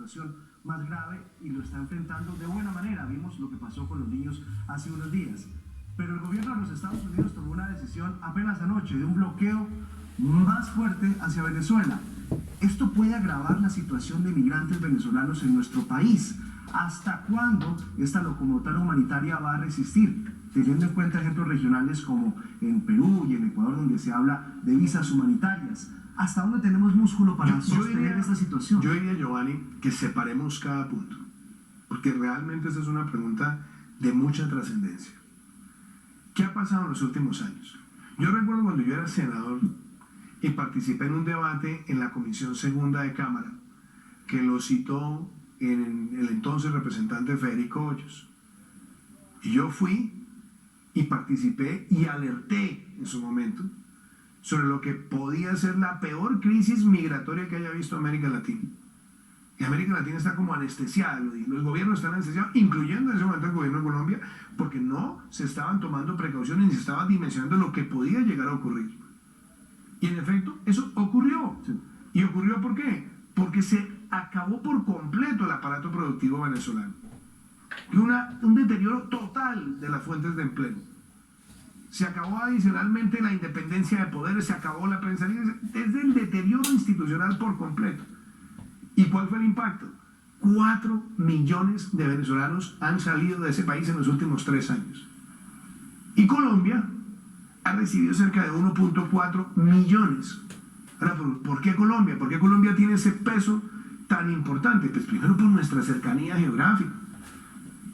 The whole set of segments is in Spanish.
situación más grave y lo está enfrentando de buena manera. Vimos lo que pasó con los niños hace unos días. Pero el gobierno de los Estados Unidos tomó una decisión apenas anoche de un bloqueo más fuerte hacia Venezuela. Esto puede agravar la situación de migrantes venezolanos en nuestro país. ¿Hasta cuándo esta locomotora humanitaria va a resistir? Teniendo en cuenta ejemplos regionales como en Perú y en Ecuador, donde se habla de visas humanitarias. ¿Hasta dónde tenemos músculo para sostener esta situación? Yo diría, Giovanni, que separemos cada punto, porque realmente esta es una pregunta de mucha trascendencia. ¿Qué ha pasado en los últimos años? Yo recuerdo cuando yo era senador y participé en un debate en la Comisión Segunda de Cámara, que lo citó el entonces representante Federico Hoyos. Y yo fui y participé y alerté en su momento sobre lo que podía ser la peor crisis migratoria que haya visto América Latina. Y América Latina está como anestesiada, los gobiernos están anestesiados, incluyendo en ese momento el gobierno de Colombia, porque no se estaban tomando precauciones ni se estaba dimensionando lo que podía llegar a ocurrir. Y en efecto, eso ocurrió. Sí. ¿Y ocurrió por qué? Porque se acabó por completo el aparato productivo venezolano. Y un deterioro total de las fuentes de empleo. Se acabó adicionalmente la independencia de poderes, se acabó la prensa libre, es el deterioro institucional por completo. ¿Y cuál fue el impacto? 4 millones de venezolanos han salido de ese país en los últimos 3 años. Y Colombia ha recibido cerca de 1.4 millones. Ahora, ¿por qué Colombia? ¿Por qué Colombia tiene ese peso tan importante? Pues primero por nuestra cercanía geográfica.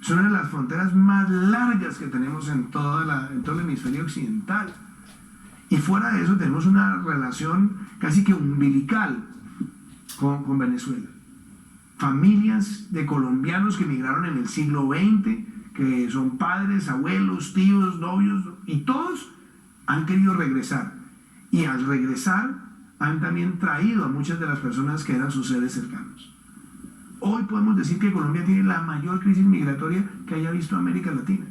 Es una de las fronteras más largas que tenemos en todo el hemisferio occidental. Y fuera de eso tenemos una relación casi que umbilical con Venezuela. Familias de colombianos que emigraron en el siglo XX, que son padres, abuelos, tíos, novios, y todos han querido regresar. Y al regresar han también traído a muchas de las personas que eran sus seres cercanos. Hoy podemos decir que Colombia tiene la mayor crisis migratoria que haya visto América Latina.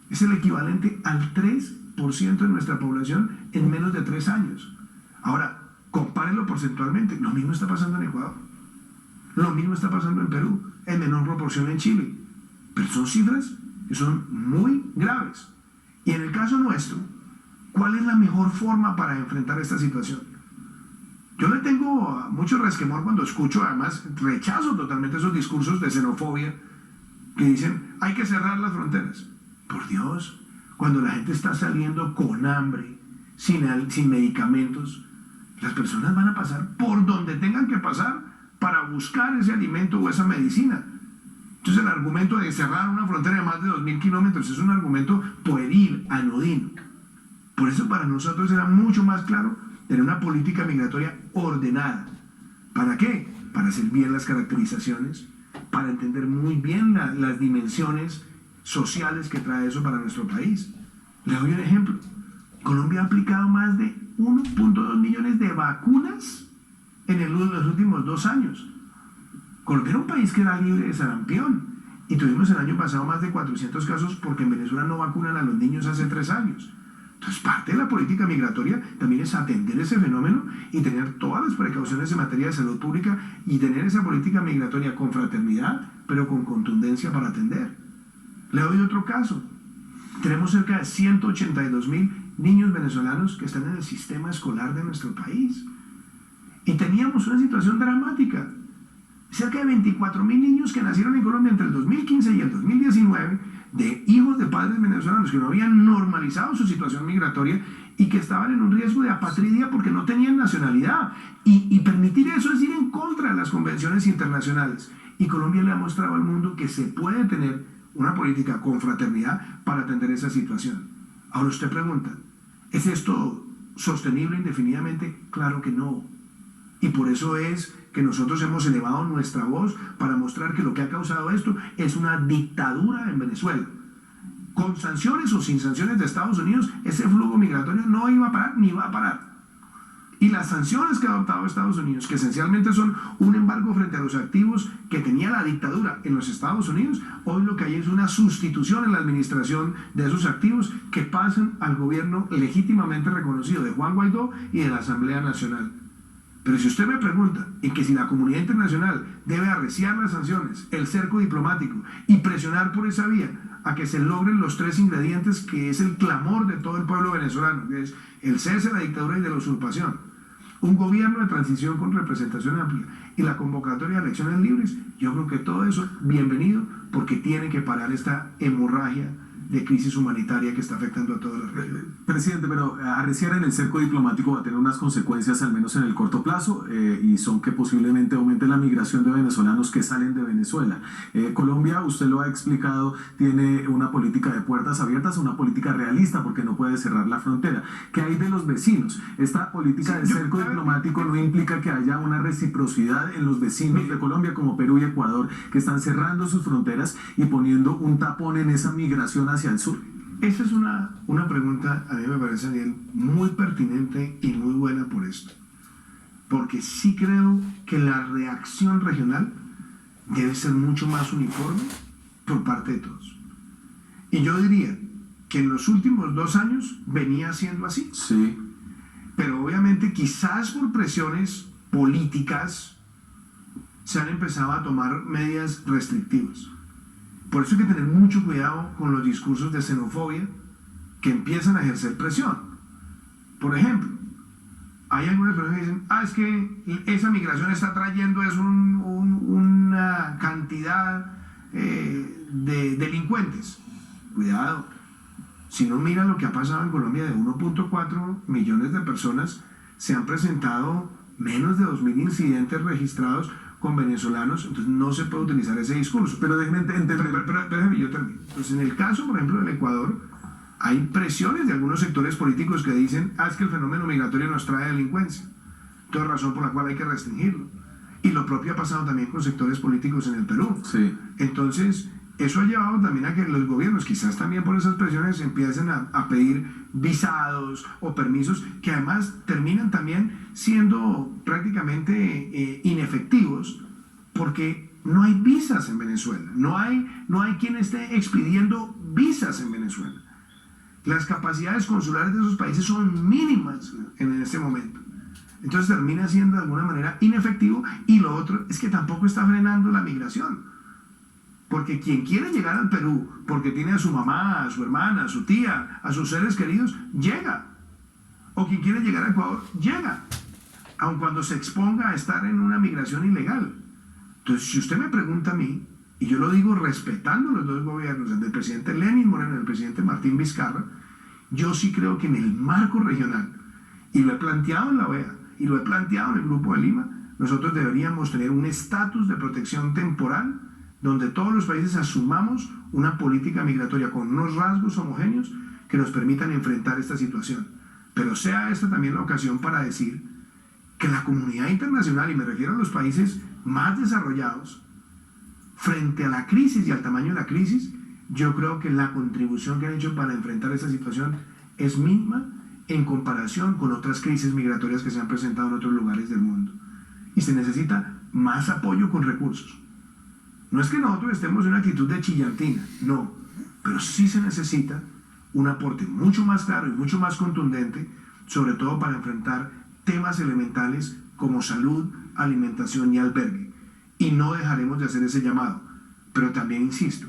Es el equivalente al 3% de nuestra población en menos de 3 años. Ahora, compárenlo porcentualmente. Lo mismo está pasando en Ecuador. Lo mismo está pasando en Perú, en menor proporción en Chile. Pero son cifras que son muy graves. Y en el caso nuestro, ¿cuál es la mejor forma para enfrentar esta situación? Yo le tengo mucho resquemor cuando escucho, además rechazo totalmente esos discursos de xenofobia que dicen hay que cerrar las fronteras. Por Dios, cuando la gente está saliendo con hambre, sin medicamentos, las personas van a pasar por donde tengan que pasar para buscar ese alimento o esa medicina. Entonces el argumento de cerrar una frontera de más de 2.000 kilómetros es un argumento pueril, anodino. Por eso para nosotros era mucho más claro tener una política migratoria ordenada. ¿Para qué? Para hacer bien las caracterizaciones, para entender muy bien las dimensiones sociales que trae eso para nuestro país. Les doy un ejemplo. Colombia ha aplicado más de 1.2 millones de vacunas en los últimos 2 años. Colombia era un país que era libre de sarampión y tuvimos el año pasado más de 400 casos porque en Venezuela no vacunan a los niños hace 3 años. Entonces, parte de la política migratoria también es atender ese fenómeno y tener todas las precauciones en materia de salud pública y tener esa política migratoria con fraternidad, pero con contundencia para atender. Le doy otro caso. Tenemos cerca de 182.000 niños venezolanos que están en el sistema escolar de nuestro país. Y teníamos una situación dramática. Cerca de 24.000 niños que nacieron en Colombia entre el 2015 y el 2019 de hijos de padres venezolanos que no habían normalizado su situación migratoria y que estaban en un riesgo de apatridia porque no tenían nacionalidad. Y permitir eso es ir en contra de las convenciones internacionales. Y Colombia le ha mostrado al mundo que se puede tener una política con fraternidad para atender esa situación. Ahora usted pregunta, ¿es esto sostenible indefinidamente? Claro que no. Y por eso es que nosotros hemos elevado nuestra voz para mostrar que lo que ha causado esto es una dictadura en Venezuela. Con sanciones o sin sanciones de Estados Unidos, ese flujo migratorio no iba a parar ni va a parar. Y las sanciones que ha adoptado Estados Unidos, que esencialmente son un embargo frente a los activos que tenía la dictadura en los Estados Unidos, hoy lo que hay es una sustitución en la administración de esos activos que pasan al gobierno legítimamente reconocido de Juan Guaidó y de la Asamblea Nacional. Pero si usted me pregunta en que si la comunidad internacional debe arreciar las sanciones, el cerco diplomático y presionar por esa vía a que se logren los tres ingredientes que es el clamor de todo el pueblo venezolano, que es el cese de la dictadura y de la usurpación, un gobierno de transición con representación amplia y la convocatoria de elecciones libres, yo creo que todo eso, bienvenido, porque tiene que parar esta hemorragia de crisis humanitaria que está afectando a toda la región. Presidente, pero arreciar en el cerco diplomático va a tener unas consecuencias, al menos en el corto plazo, y son que posiblemente aumente la migración de venezolanos que salen de Venezuela. Colombia, usted lo ha explicado, tiene una política de puertas abiertas, una política realista, porque no puede cerrar la frontera. ¿Qué hay de los vecinos? Esta política de cerco diplomático no implica que haya una reciprocidad en los vecinos de Colombia, como Perú y Ecuador, que están cerrando sus fronteras y poniendo un tapón en esa migración hacia el sur. Esa es una pregunta, a mí me parece, Daniel, muy pertinente y muy buena por esto. Porque sí creo que la reacción regional debe ser mucho más uniforme por parte de todos. Y yo diría que en los últimos 2 años venía siendo así. Sí. Pero obviamente quizás por presiones políticas se han empezado a tomar medidas restrictivas. Por eso hay que tener mucho cuidado con los discursos de xenofobia que empiezan a ejercer presión. Por ejemplo, hay algunas personas que dicen, es que esa migración está trayendo una cantidad de delincuentes. Cuidado, si no mira lo que ha pasado en Colombia, de 1.4 millones de personas, se han presentado menos de 2.000 incidentes registrados con venezolanos, entonces no se puede utilizar ese discurso. Pero déjenme entender. Pero déjeme, yo termino. Entonces, en el caso, por ejemplo, del Ecuador, hay presiones de algunos sectores políticos que dicen, es que el fenómeno migratorio nos trae delincuencia. Toda razón por la cual hay que restringirlo. Y lo propio ha pasado también con sectores políticos en el Perú. Sí. Entonces, eso ha llevado también a que los gobiernos, quizás también por esas presiones, empiecen a pedir visados o permisos que además terminan también siendo prácticamente inefectivos porque no hay visas en Venezuela, no hay quien esté expidiendo visas en Venezuela. Las capacidades consulares de esos países son mínimas en este momento. Entonces termina siendo de alguna manera inefectivo, y lo otro es que tampoco está frenando la migración. Porque quien quiere llegar al Perú, porque tiene a su mamá, a su hermana, a su tía, a sus seres queridos, llega. O quien quiere llegar a Ecuador, llega. Aun cuando se exponga a estar en una migración ilegal. Entonces, si usted me pregunta a mí, y yo lo digo respetando los dos gobiernos, el del presidente Lenín Moreno y el presidente Martín Vizcarra, yo sí creo que en el marco regional, y lo he planteado en la OEA, y lo he planteado en el Grupo de Lima, nosotros deberíamos tener un estatus de protección temporal donde todos los países asumamos una política migratoria con unos rasgos homogéneos que nos permitan enfrentar esta situación. Pero sea esta también la ocasión para decir que la comunidad internacional, y me refiero a los países más desarrollados, frente a la crisis y al tamaño de la crisis, yo creo que la contribución que han hecho para enfrentar esta situación es mínima en comparación con otras crisis migratorias que se han presentado en otros lugares del mundo. Y se necesita más apoyo con recursos. No es que nosotros estemos en una actitud de chillantina, no, pero sí se necesita un aporte mucho más claro y mucho más contundente, sobre todo para enfrentar temas elementales como salud, alimentación y albergue. Y no dejaremos de hacer ese llamado. Pero también insisto,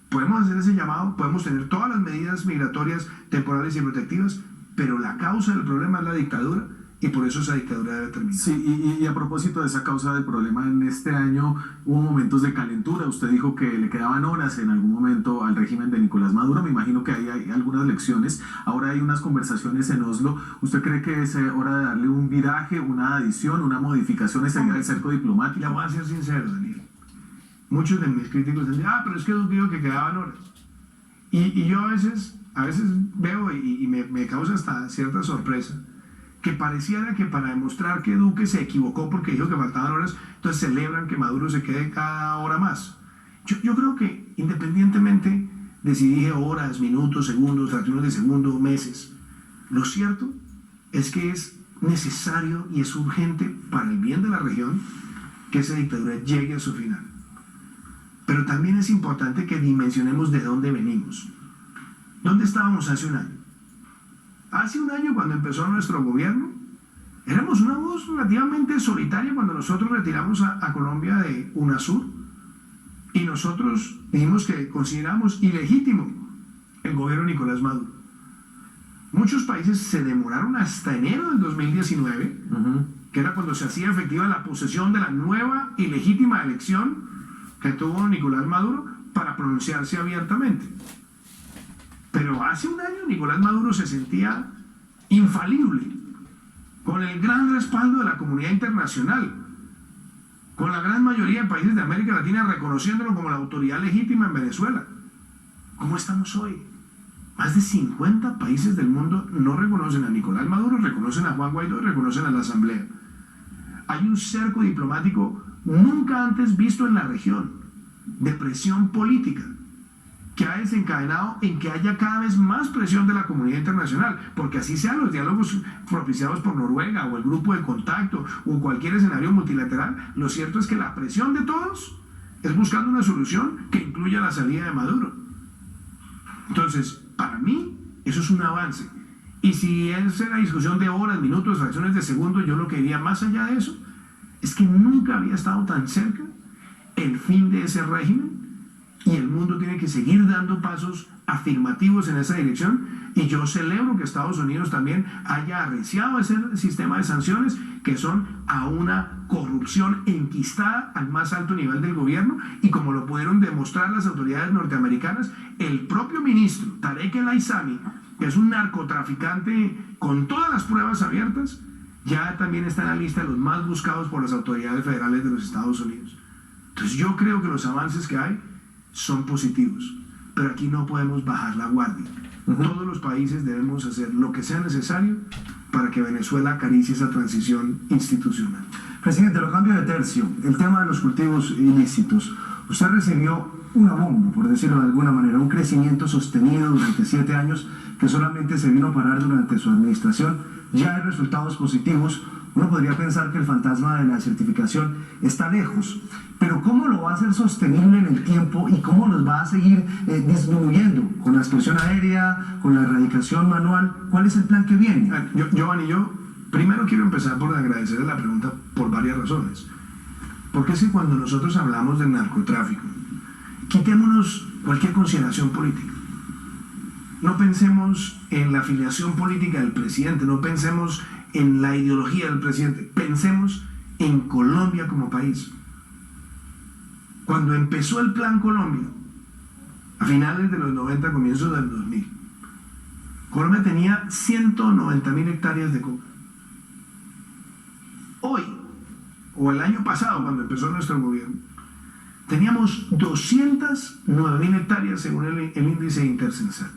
podemos hacer ese llamado, podemos tener todas las medidas migratorias temporales y protectivas, pero la causa del problema es la dictadura, y por eso esa dictadura debe terminar. Sí, y a propósito de esa causa del problema, en este año hubo momentos de calentura. Usted dijo que le quedaban horas en algún momento al régimen de Nicolás Maduro. Me imagino que ahí hay algunas lecciones. Ahora hay unas conversaciones en Oslo. ¿Usted cree que es hora de darle un viraje, una adición, una modificación a esa idea del cerco diplomático? Le voy a ser sincero, Daniel. Muchos de mis críticos dicen, pero es que Duque dijo que quedaban horas. Y yo a veces veo y me causa hasta cierta sorpresa que pareciera que para demostrar que Duque se equivocó porque dijo que faltaban horas, entonces celebran que Maduro se quede cada hora más. Yo creo que independientemente de si dije horas, minutos, segundos, fracciones de segundo, meses, lo cierto es que es necesario y es urgente para el bien de la región que esa dictadura llegue a su final. Pero también es importante que dimensionemos de dónde venimos. ¿Dónde estábamos hace un año? Hace un año, cuando empezó nuestro gobierno, éramos una voz relativamente solitaria cuando nosotros retiramos a Colombia de UNASUR y nosotros dijimos que consideramos ilegítimo el gobierno de Nicolás Maduro. Muchos países se demoraron hasta enero del 2019, que era cuando se hacía efectiva la posesión de la nueva y legítima elección que tuvo Nicolás Maduro, para pronunciarse abiertamente. Pero hace un año Nicolás Maduro se sentía infalible, con el gran respaldo de la comunidad internacional, con la gran mayoría de países de América Latina reconociéndolo como la autoridad legítima en Venezuela. ¿Cómo estamos hoy? Más de 50 países del mundo no reconocen a Nicolás Maduro, reconocen a Juan Guaidó y reconocen a la Asamblea. Hay un cerco diplomático nunca antes visto en la región, de presión política, que ha desencadenado en que haya cada vez más presión de la comunidad internacional, porque así sean los diálogos propiciados por Noruega o el grupo de contacto o cualquier escenario multilateral, lo cierto es que la presión de todos es buscando una solución que incluya la salida de Maduro. Entonces, para mí, eso es un avance. Y si es la discusión de horas, minutos, fracciones de segundo, yo lo que diría más allá de eso es que nunca había estado tan cerca el fin de ese régimen, y el mundo tiene que seguir dando pasos afirmativos en esa dirección, y yo celebro que Estados Unidos también haya arreciado ese sistema de sanciones que son a una corrupción enquistada al más alto nivel del gobierno, y como lo pudieron demostrar las autoridades norteamericanas, el propio ministro Tarek El Aissami, que es un narcotraficante con todas las pruebas abiertas, ya también está en la lista de los más buscados por las autoridades federales de los Estados Unidos. Entonces yo creo que los avances que hay son positivos, pero aquí no podemos bajar la guardia. Todos los países debemos hacer lo que sea necesario para que Venezuela acaricie esa transición institucional. Presidente, lo cambio de tercio. El tema de los cultivos ilícitos. Usted recibió una bomba, por decirlo de alguna manera, un crecimiento sostenido durante 7 años que solamente se vino a parar durante su administración. Ya hay resultados positivos. Uno podría pensar que el fantasma de la certificación está lejos, pero ¿cómo lo va a hacer sostenible en el tiempo y cómo los va a seguir disminuyendo? ¿Con la explosión aérea, con la erradicación manual? ¿Cuál es el plan que viene? Giovanni, yo primero quiero empezar por agradecerle la pregunta por varias razones. Porque es que cuando nosotros hablamos del narcotráfico, quitémonos cualquier consideración política. No pensemos en la afiliación política del presidente, no pensemos en la ideología del presidente, pensemos en Colombia como país. Cuando empezó el Plan Colombia, a finales de los 90, comienzos del 2000, Colombia tenía 190.000 hectáreas de coca. Hoy, o el año pasado, cuando empezó nuestro gobierno, teníamos 209.000 hectáreas según el índice intercensal.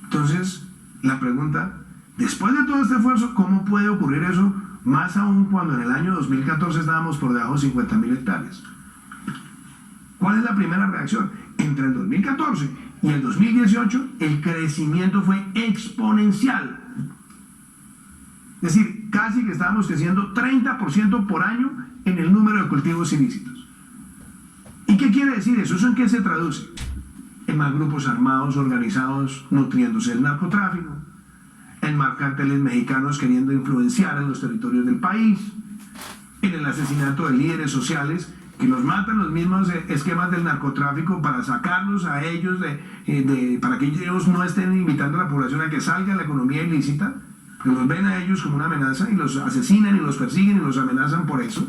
Entonces, la pregunta, después de todo este esfuerzo, ¿cómo puede ocurrir eso? Más aún cuando en el año 2014 estábamos por debajo de 50.000 hectáreas. ¿Cuál es la primera reacción? Entre el 2014 y el 2018, el crecimiento fue exponencial. Es decir, casi que estábamos creciendo 30% por año en el número de cultivos ilícitos. ¿Y qué quiere decir eso? ¿Eso en qué se traduce? En más grupos armados organizados nutriéndose del narcotráfico, en más carteles mexicanos queriendo influenciar en los territorios del país, en el asesinato de líderes sociales que los matan los mismos esquemas del narcotráfico para sacarlos a ellos, para que ellos no estén invitando a la población a que salga a la economía ilícita, que los ven a ellos como una amenaza y los asesinan y los persiguen y los amenazan por eso.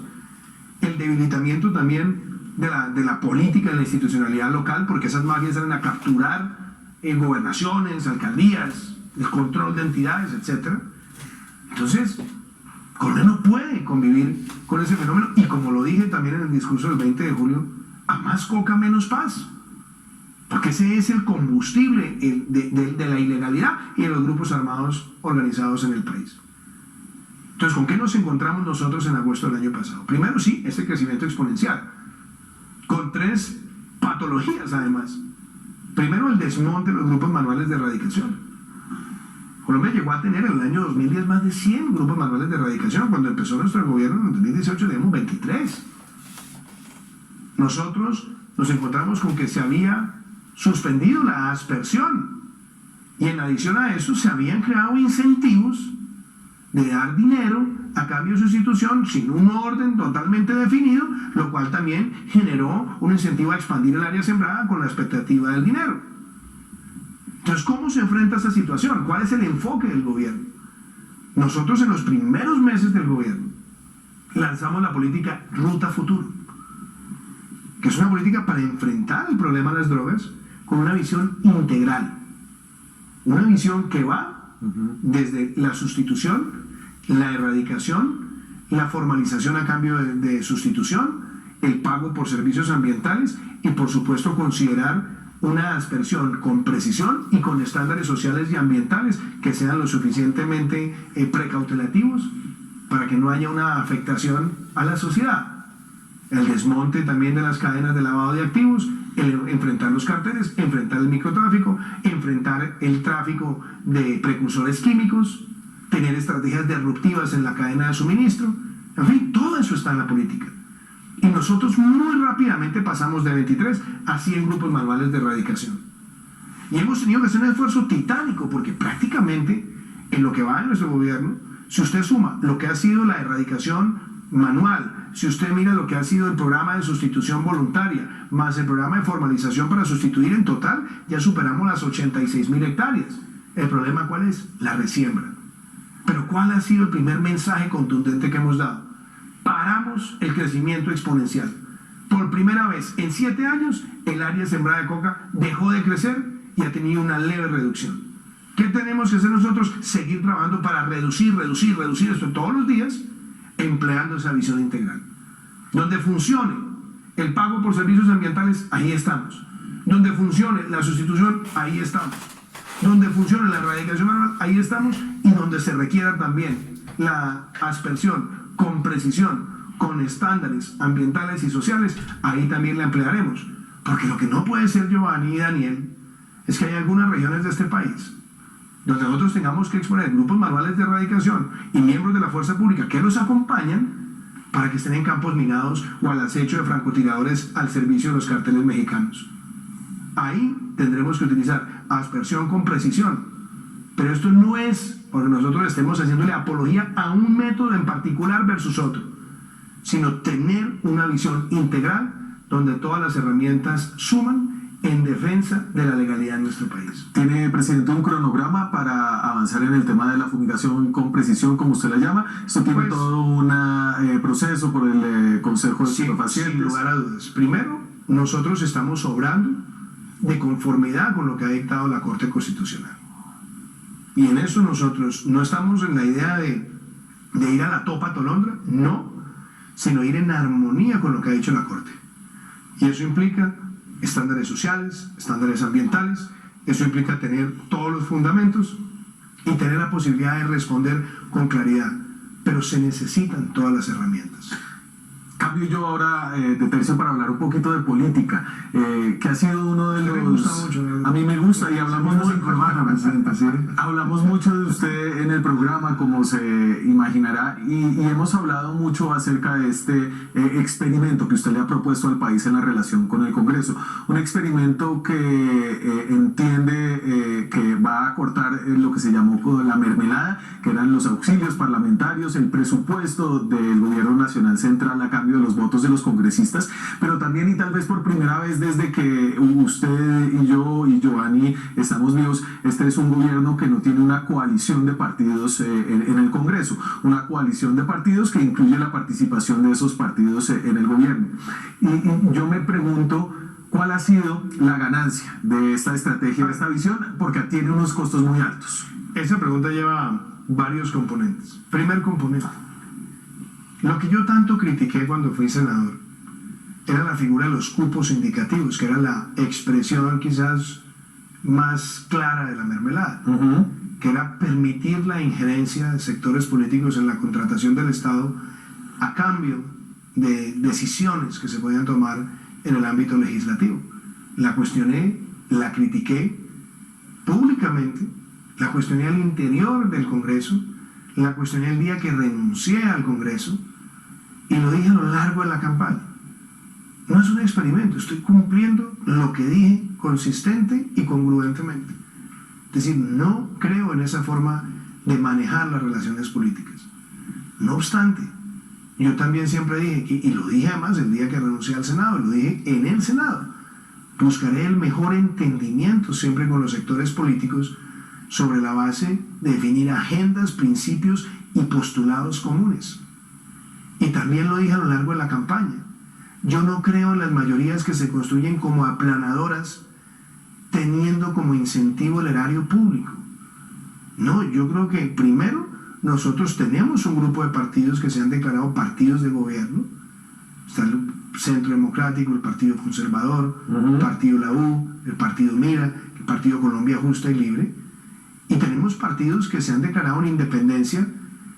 El debilitamiento también de la política y la institucionalidad local, porque esas mafias salen a capturar en gobernaciones, alcaldías, el control de entidades, etc. Entonces, Colombia no puede convivir con ese fenómeno, y como lo dije también en el discurso del 20 de julio, a más coca, menos paz. Porque ese es el combustible de la ilegalidad y de los grupos armados organizados en el país. Entonces, ¿con qué nos encontramos nosotros en agosto del año pasado? Primero, sí, este crecimiento exponencial, con 3 patologías además. Primero, el desmonte de los grupos manuales de erradicación. Colombia llegó a tener en el año 2010 más de 100 grupos manuales de erradicación. Cuando empezó nuestro gobierno en el 2018 teníamos 23. Nosotros nos encontramos con que se había suspendido la aspersión, y en adición a eso se habían creado incentivos de dar dinero a cambio de sustitución sin un orden totalmente definido, lo cual también generó un incentivo a expandir el área sembrada con la expectativa del dinero. Entonces, ¿cómo se enfrenta a esta situación? ¿Cuál es el enfoque del gobierno? Nosotros en los primeros meses del gobierno lanzamos la política Ruta Futuro, que es una política para enfrentar el problema de las drogas con una visión integral, una visión que va desde la sustitución, la erradicación, la formalización a cambio de sustitución, el pago por servicios ambientales y por supuesto considerar una aspersión con precisión y con estándares sociales y ambientales que sean lo suficientemente precautelativos para que no haya una afectación a la sociedad. El desmonte también de las cadenas de lavado de activos, enfrentar los cárteles, enfrentar el microtráfico, enfrentar el tráfico de precursores químicos, tener estrategias disruptivas en la cadena de suministro. En fin, todo eso está en la política. Y nosotros muy rápidamente pasamos de 23 a 100 grupos manuales de erradicación. Y hemos tenido que hacer un esfuerzo titánico porque prácticamente en lo que va en nuestro gobierno, si usted suma lo que ha sido la erradicación manual, si usted mira lo que ha sido el programa de sustitución voluntaria, más el programa de formalización para sustituir, en total ya superamos las 86.000 hectáreas. ¿El problema cuál es? La resiembra. Pero ¿cuál ha sido el primer mensaje contundente que hemos dado? Paramos el crecimiento exponencial. Por primera vez en 7 años, el área sembrada de coca dejó de crecer y ha tenido una leve reducción. ¿Qué tenemos que hacer nosotros? Seguir trabajando para reducir esto todos los días, empleando esa visión integral. Donde funcione el pago por servicios ambientales, ahí estamos. Donde funcione la sustitución, ahí estamos. Donde funcione la erradicación manual, ahí estamos. Y donde se requiera también la aspersión con precisión, con estándares ambientales y sociales, ahí también la emplearemos. Porque lo que no puede ser, Giovanni y Daniel, es que hay algunas regiones de este país donde nosotros tengamos que exponer grupos manuales de erradicación y miembros de la fuerza pública que los acompañan para que estén en campos minados o al acecho de francotiradores al servicio de los carteles mexicanos. Ahí tendremos que utilizar aspersión con precisión. Pero esto no es porque nosotros estemos haciéndole apología a un método en particular versus otro, sino tener una visión integral donde todas las herramientas suman en defensa de la legalidad en nuestro país. ¿Tiene, presidente, un cronograma para avanzar en el tema de la fumigación con precisión, como usted la llama? Esto tiene todo un proceso por el Consejo de Estupefacientes. Sin lugar a dudas. Primero, nosotros estamos obrando de conformidad con lo que ha dictado la Corte Constitucional. Y en eso nosotros no estamos en la idea de ir a la topa tolondra, no, sino ir en armonía con lo que ha dicho la Corte. Y eso implica estándares sociales, estándares ambientales, eso implica tener todos los fundamentos y tener la posibilidad de responder con claridad, pero se necesitan todas las herramientas. Cambio yo ahora de tercio para hablar un poquito de política, que ha sido uno de los... Me gusta mucho, a mí me gusta y hablamos mucho de usted en el programa, como se imaginará, y hemos hablado mucho acerca de este experimento que usted le ha propuesto al país en la relación con el Congreso. Un experimento que entiende que va a cortar lo que se llamó la mermelada, que eran los auxilios parlamentarios, el presupuesto del gobierno nacional central a cambio de los votos de los congresistas, pero también y tal vez por primera vez desde que usted y yo y Giovanni estamos vivos, este es un gobierno que no tiene una coalición de partidos en el Congreso, una coalición de partidos que incluye la participación de esos partidos en el gobierno. Y yo me pregunto, ¿cuál ha sido la ganancia de esta estrategia, de esta visión? Porque tiene unos costos muy altos. Esa pregunta lleva varios componentes. Primer componente: lo que yo tanto critiqué cuando fui senador era la figura de los cupos indicativos, que era la expresión quizás más clara de la mermelada, que era permitir la injerencia de sectores políticos en la contratación del Estado a cambio de decisiones que se podían tomar en el ámbito legislativo. La cuestioné, la critiqué públicamente, la cuestioné al interior del Congreso, la cuestioné el día que renuncié al Congreso y lo dije a lo largo de la campaña. No es un experimento, estoy cumpliendo lo que dije consistente y congruentemente. Es decir, no creo en esa forma de manejar las relaciones políticas. No obstante, yo también siempre dije, y lo dije además el día que renuncié al Senado, lo dije en el Senado, buscaré el mejor entendimiento siempre con los sectores políticos sobre la base de definir agendas, principios y postulados comunes. Y también lo dije a lo largo de la campaña. Yo no creo en las mayorías que se construyen como aplanadoras teniendo como incentivo el erario público. No, yo creo que primero nosotros tenemos un grupo de partidos que se han declarado partidos de gobierno. Está el Centro Democrático, el Partido Conservador, el Partido La U, el Partido Mira, el Partido Colombia Justa y Libre. Y tenemos partidos que se han declarado en independencia,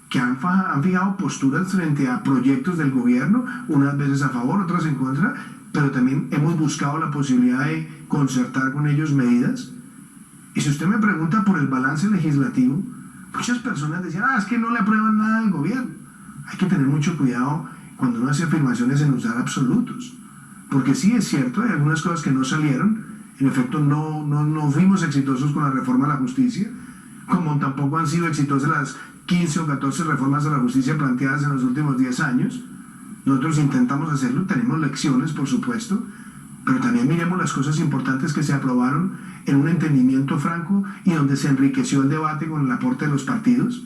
que han fijado posturas frente a proyectos del gobierno, unas veces a favor, otras en contra, pero también hemos buscado la posibilidad de concertar con ellos medidas. Y si usted me pregunta por el balance legislativo, muchas personas decían, es que no le aprueban nada al gobierno. Hay que tener mucho cuidado cuando uno hace afirmaciones en usar absolutos, porque sí es cierto, hay algunas cosas que no salieron, en efecto no fuimos exitosos con la reforma a la justicia, como tampoco han sido exitosas las 15 o 14 reformas a la justicia planteadas en los últimos 10 años. Nosotros intentamos hacerlo, tenemos lecciones por supuesto, pero también miremos las cosas importantes que se aprobaron en un entendimiento franco y donde se enriqueció el debate con el aporte de los partidos.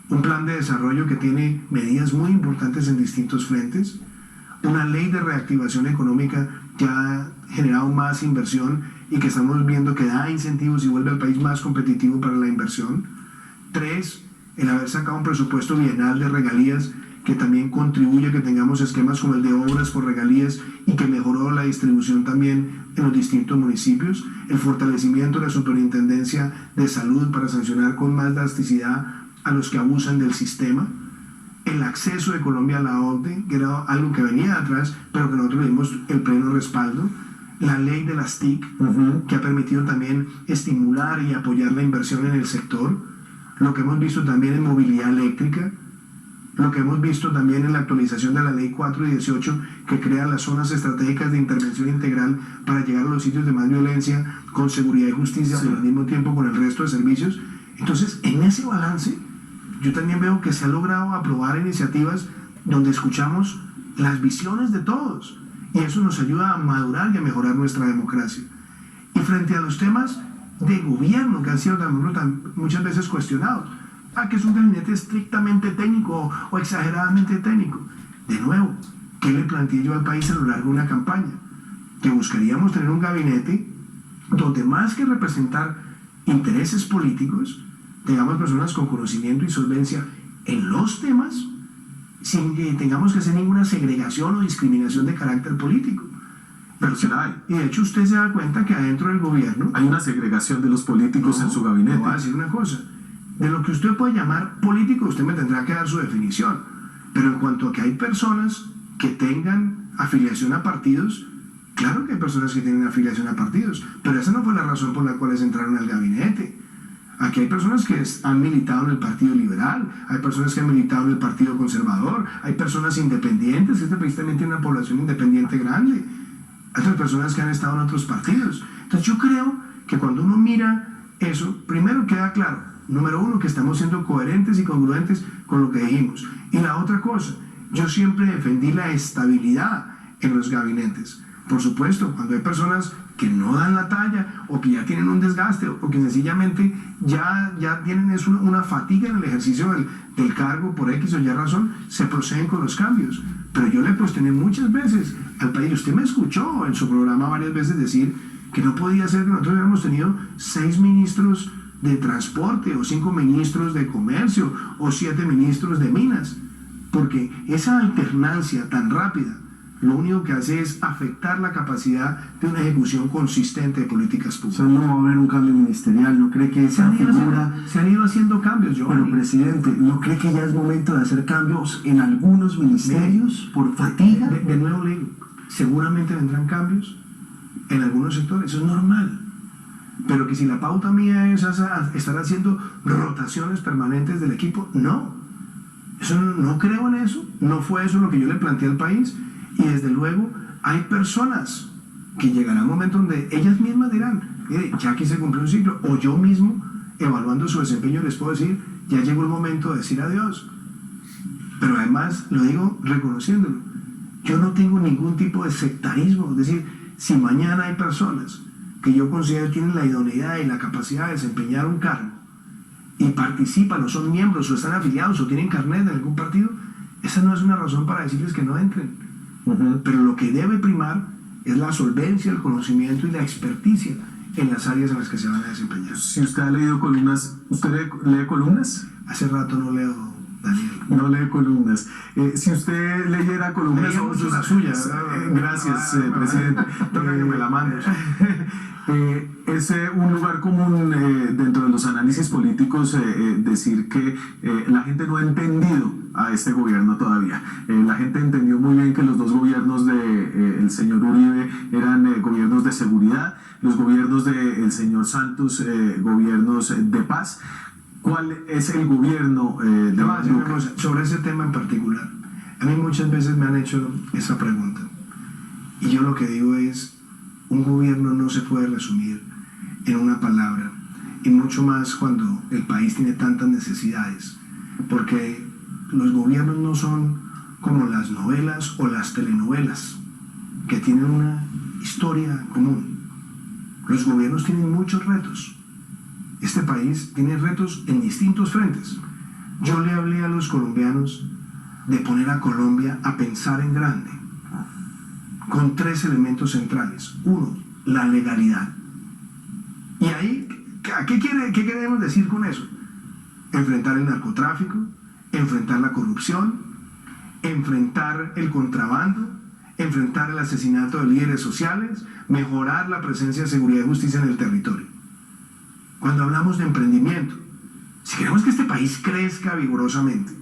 Un plan de desarrollo que tiene medidas muy importantes en distintos frentes, una ley de reactivación económica que ha generado más inversión y que estamos viendo que da incentivos y vuelve al país más competitivo para la inversión. 3, el haber sacado un presupuesto bienal de regalías que también contribuye a que tengamos esquemas como el de obras por regalías y que mejoró la distribución también en los distintos municipios, el fortalecimiento de la Superintendencia de Salud para sancionar con más drasticidad a los que abusan del sistema, el acceso de Colombia a la OCDE, que era algo que venía de atrás, pero que nosotros le dimos el pleno respaldo, la ley de las TIC, que ha permitido también estimular y apoyar la inversión en el sector, lo que hemos visto también en movilidad eléctrica, lo que hemos visto también en la actualización de la ley 4 y 18, que crea las zonas estratégicas de intervención integral para llegar a los sitios de más violencia con seguridad y justicia, pero al mismo tiempo con el resto de servicios. Entonces, en ese balance, yo también veo que se ha logrado aprobar iniciativas donde escuchamos las visiones de todos, y eso nos ayuda a madurar y a mejorar nuestra democracia. Y frente a los temas de gobierno que han sido muchas veces cuestionados, que es un gabinete estrictamente técnico o exageradamente técnico. De nuevo, ¿qué le planteé yo al país a lo largo de una campaña? Que buscaríamos tener un gabinete donde más que representar intereses políticos, tengamos personas con conocimiento y solvencia en los temas, sin que tengamos que hacer ninguna segregación o discriminación de carácter político. Pero se la hay. Y de hecho usted se da cuenta que adentro del gobierno hay una segregación de los políticos en su gabinete. Le voy a decir una cosa. De lo que usted puede llamar político, usted me tendrá que dar su definición. Pero en cuanto a que hay personas que tengan afiliación a partidos, claro que hay personas que tienen afiliación a partidos, pero esa no fue la razón por la cual entraron al gabinete. Aquí hay personas que han militado en el Partido Liberal, hay personas que han militado en el Partido Conservador, hay personas independientes, este país también tiene una población independiente grande, hay otras personas que han estado en otros partidos. Entonces yo creo que cuando uno mira eso, primero queda claro, número uno, que estamos siendo coherentes y congruentes con lo que dijimos. Y la otra cosa, yo siempre defendí la estabilidad en los gabinetes. Por supuesto, cuando hay personas que no dan la talla o que ya tienen un desgaste o que sencillamente ya tienen una fatiga en el ejercicio del cargo por X o Y razón, se proceden con los cambios. Pero yo le cuestioné muchas veces al país. Usted me escuchó en su programa varias veces decir que no podía ser que nosotros hubiéramos tenido 6 ministros de transporte o 5 ministros de comercio o 7 ministros de minas, porque esa alternancia tan rápida lo único que hace es afectar la capacidad de una ejecución consistente de políticas públicas. O sea, no va a haber un cambio ministerial, ¿no cree que esa figura... Se han ido haciendo cambios, yo. Pero, presidente, ¿no cree que ya es momento de hacer cambios en algunos ministerios por fatiga? De nuevo le digo, seguramente vendrán cambios en algunos sectores, eso es normal. Pero que si la pauta mía es estar haciendo rotaciones permanentes del equipo, no. Eso no creo en eso, no fue eso lo que yo le planteé al país. Y desde luego hay personas que llegará un momento donde ellas mismas dirán, ya aquí se cumplió un ciclo, o yo mismo, evaluando su desempeño, les puedo decir ya llegó el momento de decir adiós. Pero además, lo digo reconociéndolo, yo no tengo ningún tipo de sectarismo. Es decir, si mañana hay personas que yo considero tienen la idoneidad y la capacidad de desempeñar un cargo y participan o son miembros o están afiliados o tienen carnet de algún partido, esa no es una razón para decirles que no entren. Pero lo que debe primar es la solvencia, el conocimiento y la experticia en las áreas en las que se van a desempeñar. Si usted ha leído columnas, ¿usted lee columnas? Hace rato no leo, Daniel. No lee columnas. Si usted leyera columnas... Leía mucho la suya. Gracias, presidente. Toca que me la mandes. Es un lugar común dentro de los análisis políticos decir que la gente no ha entendido a este gobierno todavía. La gente entendió muy bien que los dos gobiernos del señor Uribe eran gobiernos de seguridad, los gobiernos del señor Santos gobiernos de paz. ¿Cuál es el gobierno de Duque? Sobre ese tema en particular? A mí muchas veces me han hecho esa pregunta y yo lo que digo es: un gobierno no se puede resumir en una palabra, y mucho más cuando el país tiene tantas necesidades, porque los gobiernos no son como las novelas o las telenovelas, que tienen una historia común. Los gobiernos tienen muchos retos. Este país tiene retos en distintos frentes. Yo le hablé a los colombianos de poner a Colombia a pensar en grande, con 3 elementos centrales. 1, la legalidad. Y ahí, ¿qué queremos decir con eso? Enfrentar el narcotráfico, enfrentar la corrupción, enfrentar el contrabando, enfrentar el asesinato de líderes sociales, mejorar la presencia de seguridad y justicia en el territorio. Cuando hablamos de emprendimiento, si queremos que este país crezca vigorosamente,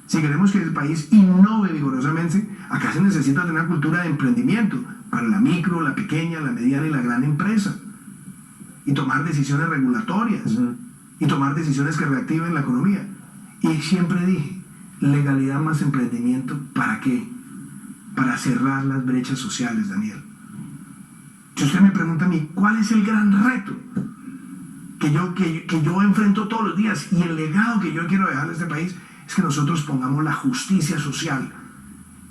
si queremos que el país innove vigorosamente, acá se necesita tener una cultura de emprendimiento para la micro, la pequeña, la mediana y la gran empresa, y tomar decisiones regulatorias, y tomar decisiones que reactiven la economía. Y siempre dije, legalidad más emprendimiento, ¿para qué? Para cerrar las brechas sociales, Daniel. Si usted me pregunta a mí, ¿cuál es el gran reto que yo enfrento todos los días y el legado que yo quiero dejarle a este país? Es que nosotros pongamos la justicia social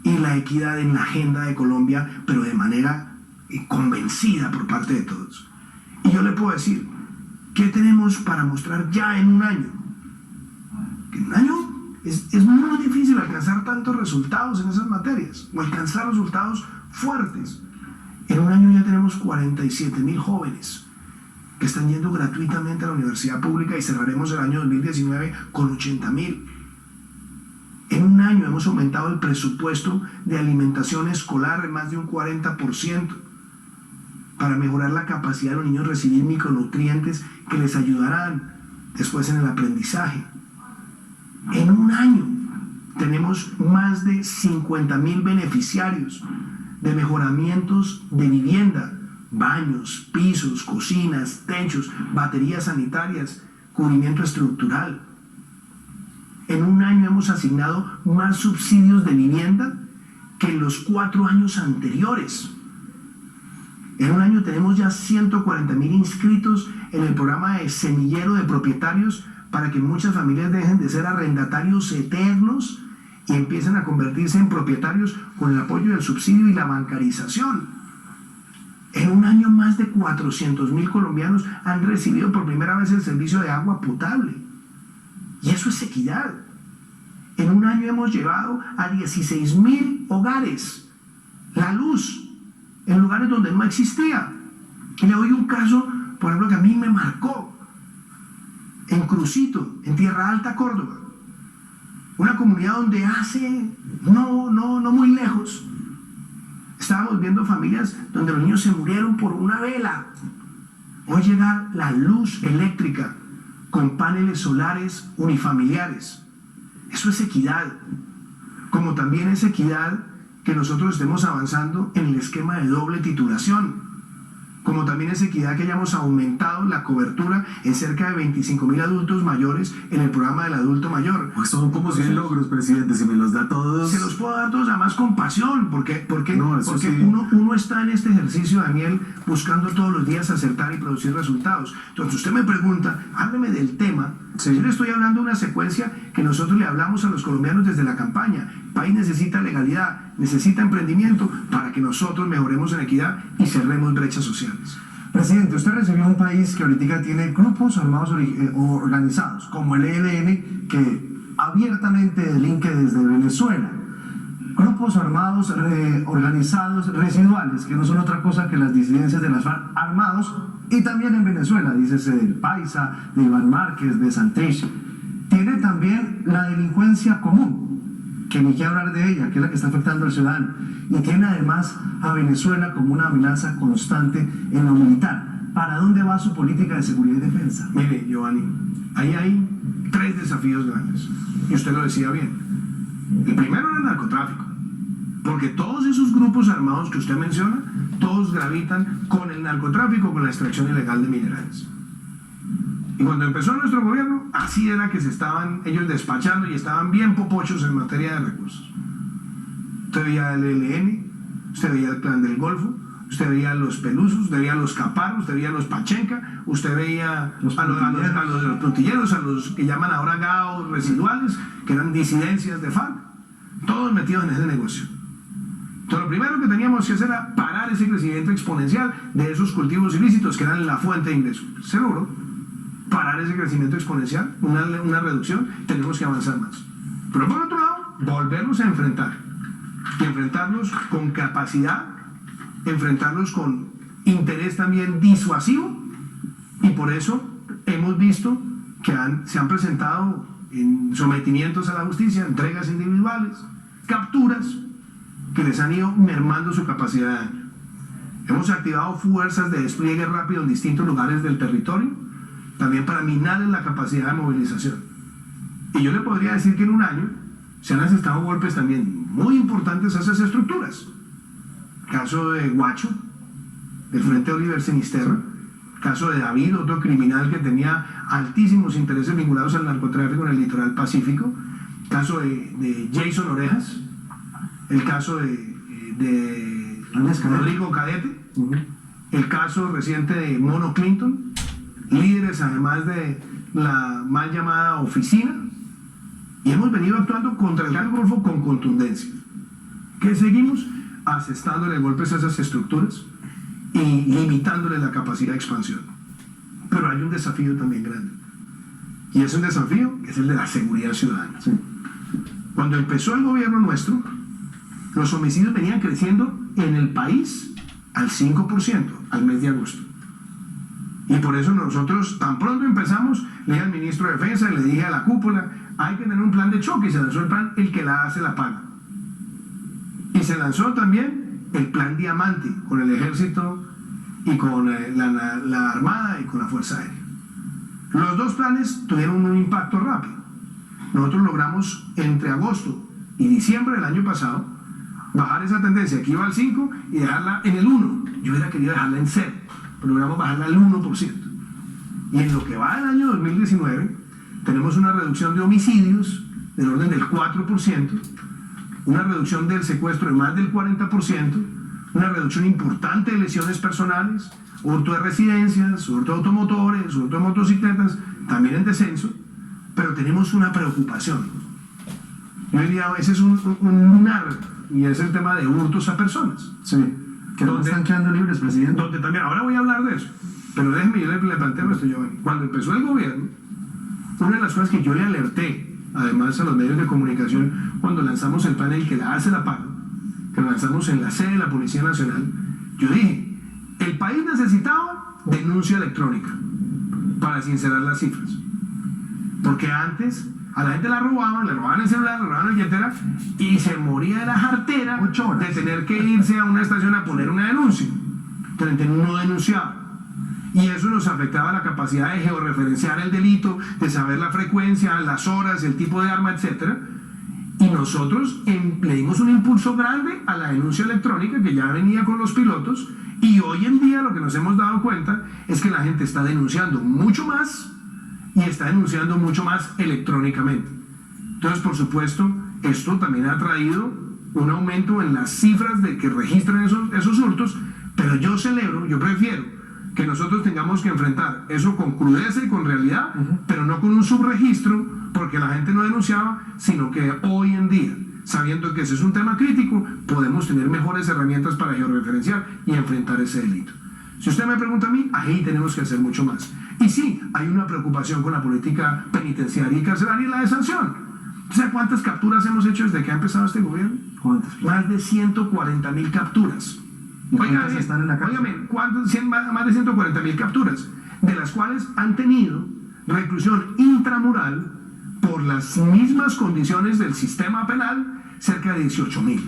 y la equidad en la agenda de Colombia, pero de manera convencida por parte de todos. Y yo le puedo decir, ¿qué tenemos para mostrar ya en un año? Que en un año es muy difícil alcanzar tantos resultados en esas materias, o alcanzar resultados fuertes. En un año ya tenemos 47,000 jóvenes que están yendo gratuitamente a la universidad pública, y cerraremos el año 2019 con 80,000. En un año hemos aumentado el presupuesto de alimentación escolar en más de un 40% para mejorar la capacidad de los niños de recibir micronutrientes que les ayudarán después en el aprendizaje. En un año tenemos más de 50,000 beneficiarios de mejoramientos de vivienda, baños, pisos, cocinas, techos, baterías sanitarias, cubrimiento estructural. En un año hemos asignado más subsidios de vivienda que en los 4 años anteriores. En un año tenemos ya 140,000 inscritos en el programa de semillero de propietarios para que muchas familias dejen de ser arrendatarios eternos y empiecen a convertirse en propietarios con el apoyo del subsidio y la bancarización. En un año más de 400,000 colombianos han recibido por primera vez el servicio de agua potable. Y eso es equidad. En un año hemos llevado a 16,000 hogares la luz en lugares donde no existía. Y le doy un caso, por ejemplo, que a mí me marcó. En Crucito, en Tierra Alta, Córdoba. Una comunidad donde hace no muy lejos estábamos viendo familias donde los niños se murieron por una vela. Hoy llega la luz eléctrica con paneles solares unifamiliares. Eso es equidad. Como también es equidad que nosotros estemos avanzando en el esquema de doble titulación. Como también es equidad que hayamos aumentado la cobertura en cerca de 25,000 adultos mayores en el programa del adulto mayor. Pues son como 100 logros, presidente, si me los da todos. Se los puedo dar todos, además con pasión, porque sí. uno está en este ejercicio, Daniel, buscando todos los días acertar y producir resultados. Entonces usted me pregunta, hábleme del tema Sí. Yo le estoy hablando de una secuencia que nosotros le hablamos a los colombianos desde la campaña. El país necesita legalidad, necesita emprendimiento para que nosotros mejoremos en equidad y cerremos brechas sociales. Presidente, usted recibió un país que ahorita tiene grupos armados organizados, como el ELN, que abiertamente delinque desde Venezuela. Grupos armados organizados residuales, que no son otra cosa que las disidencias de las FARC armados, y también en Venezuela, dícese del Paisa, de Iván Márquez, de Santrich. Tiene también la delincuencia común, que ni quiero hablar de ella, que es la que está afectando al ciudadano, y tiene además a Venezuela como una amenaza constante en lo militar. ¿Para dónde va su política de seguridad y defensa? Mire, Giovanni, ahí hay 3 desafíos grandes, y usted lo decía bien. El primero era el narcotráfico, porque todos esos grupos armados que usted menciona, todos gravitan con el narcotráfico, con la extracción ilegal de minerales. Y cuando empezó nuestro gobierno, así era que se estaban ellos despachando y estaban bien popochos en materia de recursos. Usted veía el ELN, usted veía el Plan del Golfo, usted veía los Pelusos, usted veía los Caparros, usted veía los Pachenca, usted veía a los plutilleros, a los que llaman ahora GAO residuales, que eran disidencias de FARC, todos metidos en ese negocio. Entonces, lo primero que teníamos que hacer era parar ese crecimiento exponencial de esos cultivos ilícitos que eran la fuente de ingresos. Se logró parar ese crecimiento exponencial, una reducción, tenemos que avanzar más. Pero por otro lado, volverlos a enfrentar, y enfrentarlos con capacidad, enfrentarlos con interés también disuasivo, y por eso hemos visto que se han presentado en sometimientos a la justicia, entregas individuales, capturas, que les han ido mermando su capacidad de daño. Hemos activado fuerzas de despliegue rápido en distintos lugares del territorio, también para minarles la capacidad de movilización. Y yo le podría decir que en un año se han asestado golpes también muy importantes a esas estructuras. Caso de Guacho, del Frente Oliver Sinisterra, caso de David, otro criminal que tenía altísimos intereses vinculados al narcotráfico en el litoral pacífico, caso de Jason Orejas, el caso de Rodrigo Cadete, el caso reciente de Mono Clinton, líderes además de la mal llamada oficina, y hemos venido actuando contra el Gran Golfo con contundencia, que seguimos asestándole golpes a esas estructuras y limitándole la capacidad de expansión. Pero hay un desafío también grande, y es un desafío que es el de la seguridad ciudadana. Sí. Cuando empezó el gobierno nuestro, los homicidios venían creciendo en el país al 5% al mes de agosto. Y por eso nosotros, tan pronto empezamos, le dije al ministro de Defensa, le dije a la cúpula, hay que tener un plan de choque, y se lanzó el plan El que la hace la paga. Y se lanzó también el plan Diamante, con el ejército y con la Armada y con la Fuerza Aérea. Los 2 planes tuvieron un impacto rápido. Nosotros logramos entre agosto y diciembre del año pasado bajar esa tendencia que iba al 5 y dejarla en el 1. Yo hubiera querido dejarla en 0, pero logramos bajarla al 1%. Y en lo que va del año 2019, tenemos una reducción de homicidios del orden del 4%, una reducción del secuestro de más del 40%, una reducción importante de lesiones personales, hurto de residencias, hurto de automotores, hurto de motocicletas, también en descenso, pero tenemos una preocupación. Yo diría, ese es un lunar, y es el tema de hurtos a personas. Sí, que no están quedando libres, presidente. Donde también, ahora voy a hablar de eso, pero déjeme, yo le planteo esto, Giovanni. Cuando empezó el gobierno, una de las cosas que yo le alerté, además a los medios de comunicación, cuando lanzamos el plan El que la hace la paga, que lo lanzamos en la sede de la Policía Nacional, yo dije, el país necesitaba denuncia electrónica para sincerar las cifras. Porque antes a la gente le robaban el celular, le robaban la billetera y se moría de la jartera de tener que irse a una estación a poner una denuncia. Entonces la gente no denunciaba. Y eso nos afectaba la capacidad de georreferenciar el delito, de saber la frecuencia, las horas, el tipo de arma, etc. Y nosotros le dimos un impulso grande a la denuncia electrónica que ya venía con los pilotos, y hoy en día lo que nos hemos dado cuenta es que la gente está denunciando mucho más y está denunciando mucho más electrónicamente. Entonces, por supuesto, esto también ha traído un aumento en las cifras de que registran esos hurtos, pero yo prefiero que nosotros tengamos que enfrentar eso con crudeza y con realidad, pero no con un subregistro, porque la gente no denunciaba, sino que hoy en día, sabiendo que ese es un tema crítico, podemos tener mejores herramientas para georreferenciar y enfrentar ese delito. Si usted me pregunta a mí, ahí tenemos que hacer mucho más. Y sí, hay una preocupación con la política penitenciaria y carcelaria y la de sanción. ¿Sabe cuántas capturas hemos hecho desde que ha empezado este gobierno? ¿Cuántas? Más de 140.000 capturas. ¿Y cuántas están en la cárcel? Más de 140.000 capturas, de las cuales han tenido reclusión intramural por las mismas condiciones del sistema penal, cerca de 18.000.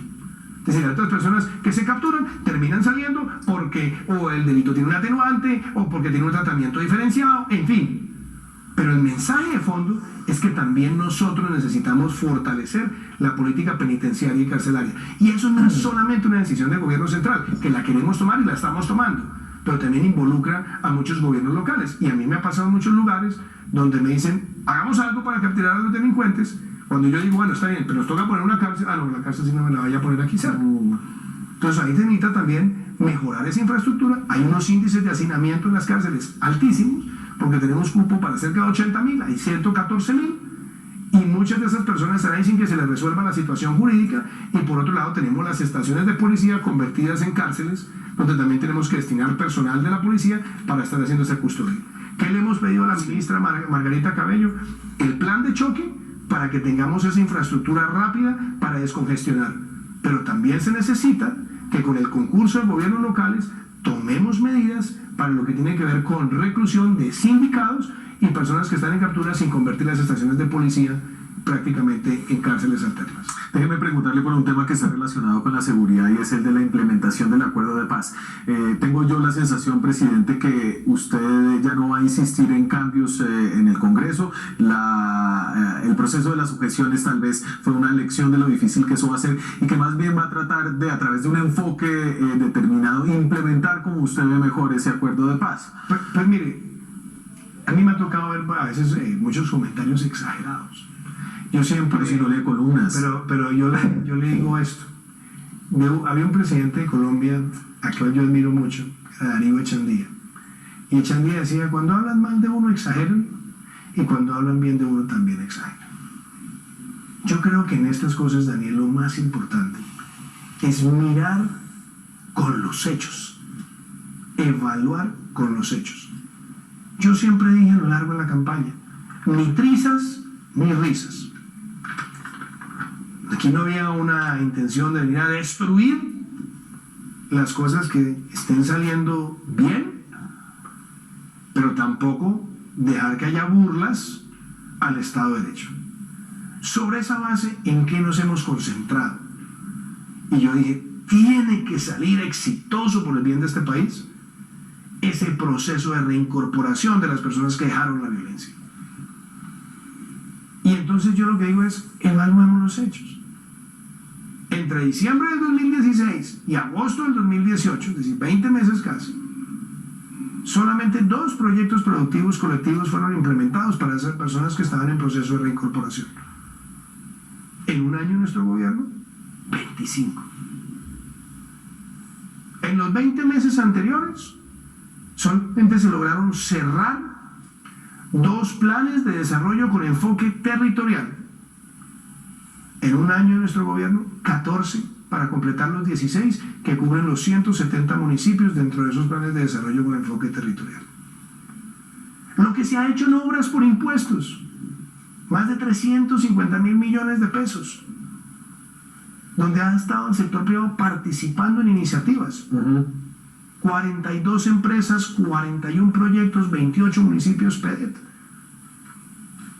Es decir, otras personas que se capturan terminan saliendo porque o el delito tiene un atenuante o porque tiene un tratamiento diferenciado, en fin. Pero el mensaje de fondo es que también nosotros necesitamos fortalecer la política penitenciaria y carcelaria. Y eso no es solamente una decisión del gobierno central, que la queremos tomar y la estamos tomando, pero también involucra a muchos gobiernos locales. Y a mí me ha pasado en muchos lugares donde me dicen, hagamos algo para capturar a los delincuentes. Cuando yo digo, bueno, está bien, pero nos toca poner una cárcel. Ah, no, la cárcel sí no me la vaya a poner aquí cerca. Entonces ahí se necesita también mejorar esa infraestructura. Hay unos índices de hacinamiento en las cárceles altísimos, porque tenemos cupo para cerca de 80.000, hay 114.000, y muchas de esas personas están ahí sin que se les resuelva la situación jurídica. Y por otro lado tenemos las estaciones de policía convertidas en cárceles, donde también tenemos que destinar personal de la policía para estar haciendo esa custodia. ¿Qué le hemos pedido a la ministra Margarita Cabello? El plan de choque para que tengamos esa infraestructura rápida para descongestionar. Pero también se necesita que con el concurso de gobiernos locales tomemos medidas para lo que tiene que ver con reclusión de sindicados y personas que están en captura, sin convertir las estaciones de policía prácticamente en cárceles alternas. Déjeme preguntarle por un tema que está relacionado con la seguridad, y es el de la implementación del acuerdo de paz. Tengo yo la sensación, presidente, que usted ya no va a insistir en cambios en el Congreso. El proceso de las objeciones tal vez fue una lección de lo difícil que eso va a ser, y que más bien va a tratar de, a través de un enfoque determinado, implementar como usted ve mejor ese acuerdo de paz. Pues mire, a mí me ha tocado ver a veces muchos comentarios exagerados. Yo siempre, pero si no lee columnas. Pero yo le digo esto. Había un presidente de Colombia, a quien yo admiro mucho, era Darío Echandía. Y Echandía decía, cuando hablan mal de uno exageran, y cuando hablan bien de uno también exageran. Yo creo que en estas cosas, Daniel, lo más importante es mirar con los hechos, evaluar con los hechos. Yo siempre dije a lo largo de la campaña, ni trizas ni risas. Aquí no había una intención de venir a destruir las cosas que estén saliendo bien, pero tampoco dejar que haya burlas al Estado de Derecho. Sobre esa base, ¿en qué nos hemos concentrado? Y yo dije, tiene que salir exitoso por el bien de este país ese proceso de reincorporación de las personas que dejaron la violencia. Y entonces yo lo que digo es, evaluemos los hechos. Entre diciembre del 2016 y agosto del 2018, es decir, 20 meses casi, solamente 2 proyectos productivos colectivos fueron implementados para esas personas que estaban en proceso de reincorporación. En un año de nuestro gobierno, 25. En los 20 meses anteriores, solamente se lograron cerrar 2 planes de desarrollo con enfoque territorial. En un año de nuestro gobierno, 14 para completar los 16 que cubren los 170 municipios dentro de esos planes de desarrollo con enfoque territorial. Lo que se ha hecho en obras por impuestos, más de 350.000 millones de pesos, donde ha estado el sector privado participando en iniciativas. 42 empresas, 41 proyectos, 28 municipios PEDET.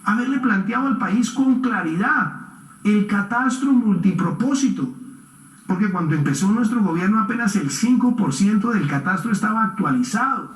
Haberle planteado al país con claridad el catastro multipropósito, porque cuando empezó nuestro gobierno apenas el 5% del catastro estaba actualizado.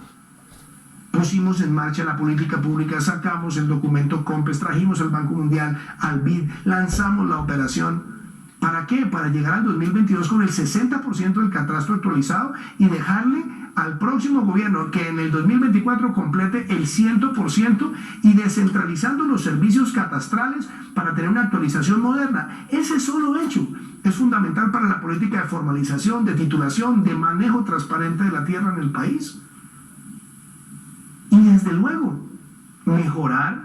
Pusimos en marcha la política pública, sacamos el documento COMPES, trajimos al Banco Mundial, al BID, lanzamos la operación. ¿Para qué? Para llegar al 2022 con el 60% del catastro actualizado y dejarle al próximo gobierno que en el 2024 complete el 100% y descentralizando los servicios catastrales para tener una actualización moderna. Ese solo hecho es fundamental para la política de formalización, de titulación, de manejo transparente de la tierra en el país. Y desde luego, mejorar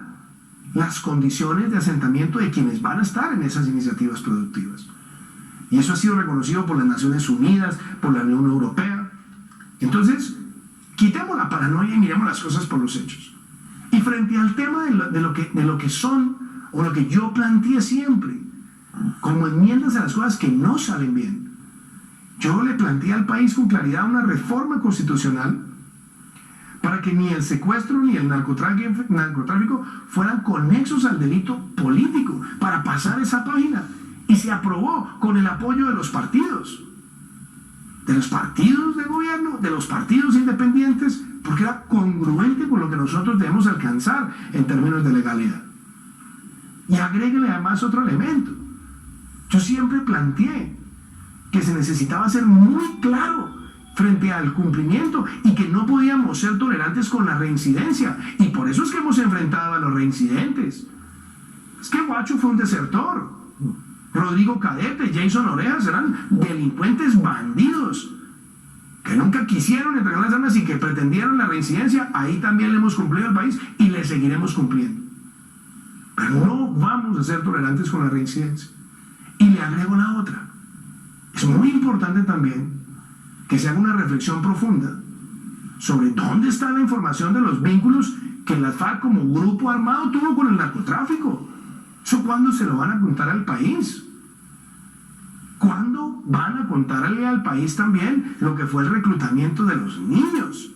las condiciones de asentamiento de quienes van a estar en esas iniciativas productivas. Y eso ha sido reconocido por las Naciones Unidas, por la Unión Europea. Entonces, quitemos la paranoia y miremos las cosas por los hechos. Y frente al tema de lo que son, o lo que yo planteé siempre, como enmiendas a las cosas que no salen bien, yo le planteé al país con claridad una reforma constitucional para que ni el secuestro ni el narcotráfico fueran conexos al delito político, para pasar esa página. Y se aprobó con el apoyo de los partidos de gobierno, de los partidos independientes, porque era congruente con lo que nosotros debemos alcanzar en términos de legalidad. Y agréguele además otro elemento. Yo siempre planteé que se necesitaba ser muy claro frente al cumplimiento y que no podíamos ser tolerantes con la reincidencia. Y por eso es que hemos enfrentado a los reincidentes. Es que Guacho fue un desertor. Rodrigo Cadete, Jason Orejas eran delincuentes bandidos que nunca quisieron entregar las armas y que pretendieron la reincidencia. Ahí también le hemos cumplido al país y le seguiremos cumpliendo. Pero no vamos a ser tolerantes con la reincidencia. Y le agrego la otra. Es muy importante también que se haga una reflexión profunda sobre dónde está la información de los vínculos que la FARC como grupo armado tuvo con el narcotráfico. ¿Eso cuándo se lo van a contar al país? ¿Cuándo van a contarle al país también lo que fue el reclutamiento de los niños?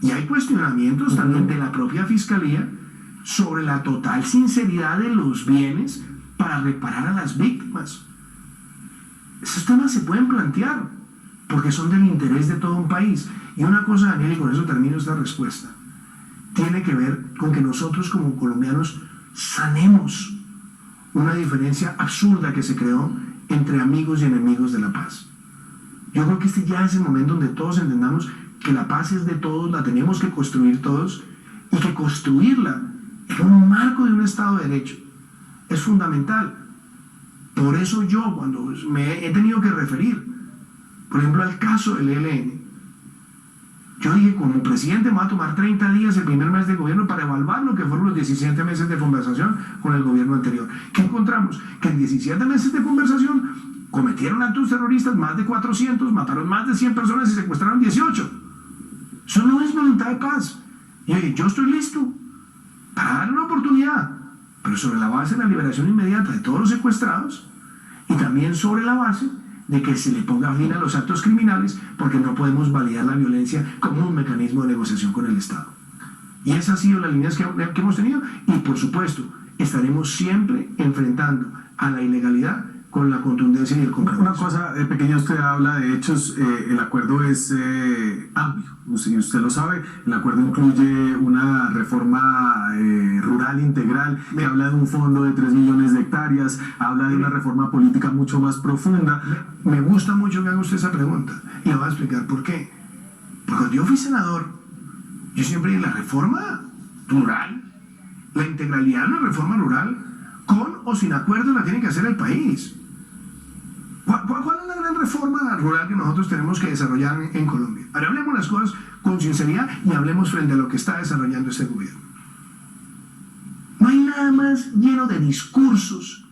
Y hay cuestionamientos también de la propia Fiscalía sobre la total sinceridad de los bienes para reparar a las víctimas. Esos temas se pueden plantear porque son del interés de todo un país. Y una cosa, Daniel, y con eso termino esta respuesta, tiene que ver con que nosotros como colombianos sanemos una diferencia absurda que se creó entre amigos y enemigos de la paz. Yo creo que este ya es el momento donde todos entendamos que la paz es de todos, la tenemos que construir todos, y que construirla en un marco de un Estado de Derecho es fundamental. Por eso yo, cuando me he tenido que referir, por ejemplo, al caso del ELN, yo dije, como presidente me va a tomar 30 días el primer mes de gobierno para evaluar lo que fueron los 17 meses de conversación con el gobierno anterior. ¿Qué encontramos? Que en 17 meses de conversación cometieron actos terroristas, más de 400, mataron más de 100 personas y secuestraron 18. Eso no es voluntad de paz. Y oye, yo estoy listo para darle una oportunidad, pero sobre la base de la liberación inmediata de todos los secuestrados y también sobre la base de que se le ponga fin a los actos criminales, porque no podemos validar la violencia como un mecanismo de negociación con el Estado. Y esas han sido las líneas que hemos tenido, y por supuesto estaremos siempre enfrentando a la ilegalidad con la contundencia y el compromiso. Una cosa pequeña, usted habla de hechos, el acuerdo es amplio, y usted lo sabe, el acuerdo incluye una reforma rural integral, que habla de un fondo de 3 millones de hectáreas, habla de una reforma política mucho más profunda. Me gusta mucho que haga usted esa pregunta, y le voy a explicar por qué. Porque cuando yo fui senador, yo siempre dije la reforma rural, la integralidad de una reforma rural, con o sin acuerdo la tiene que hacer el país. ¿Cuál es la gran reforma rural que nosotros tenemos que desarrollar en Colombia? Ahora hablemos las cosas con sinceridad y hablemos frente a lo que está desarrollando este gobierno. No hay nada más lleno de discursos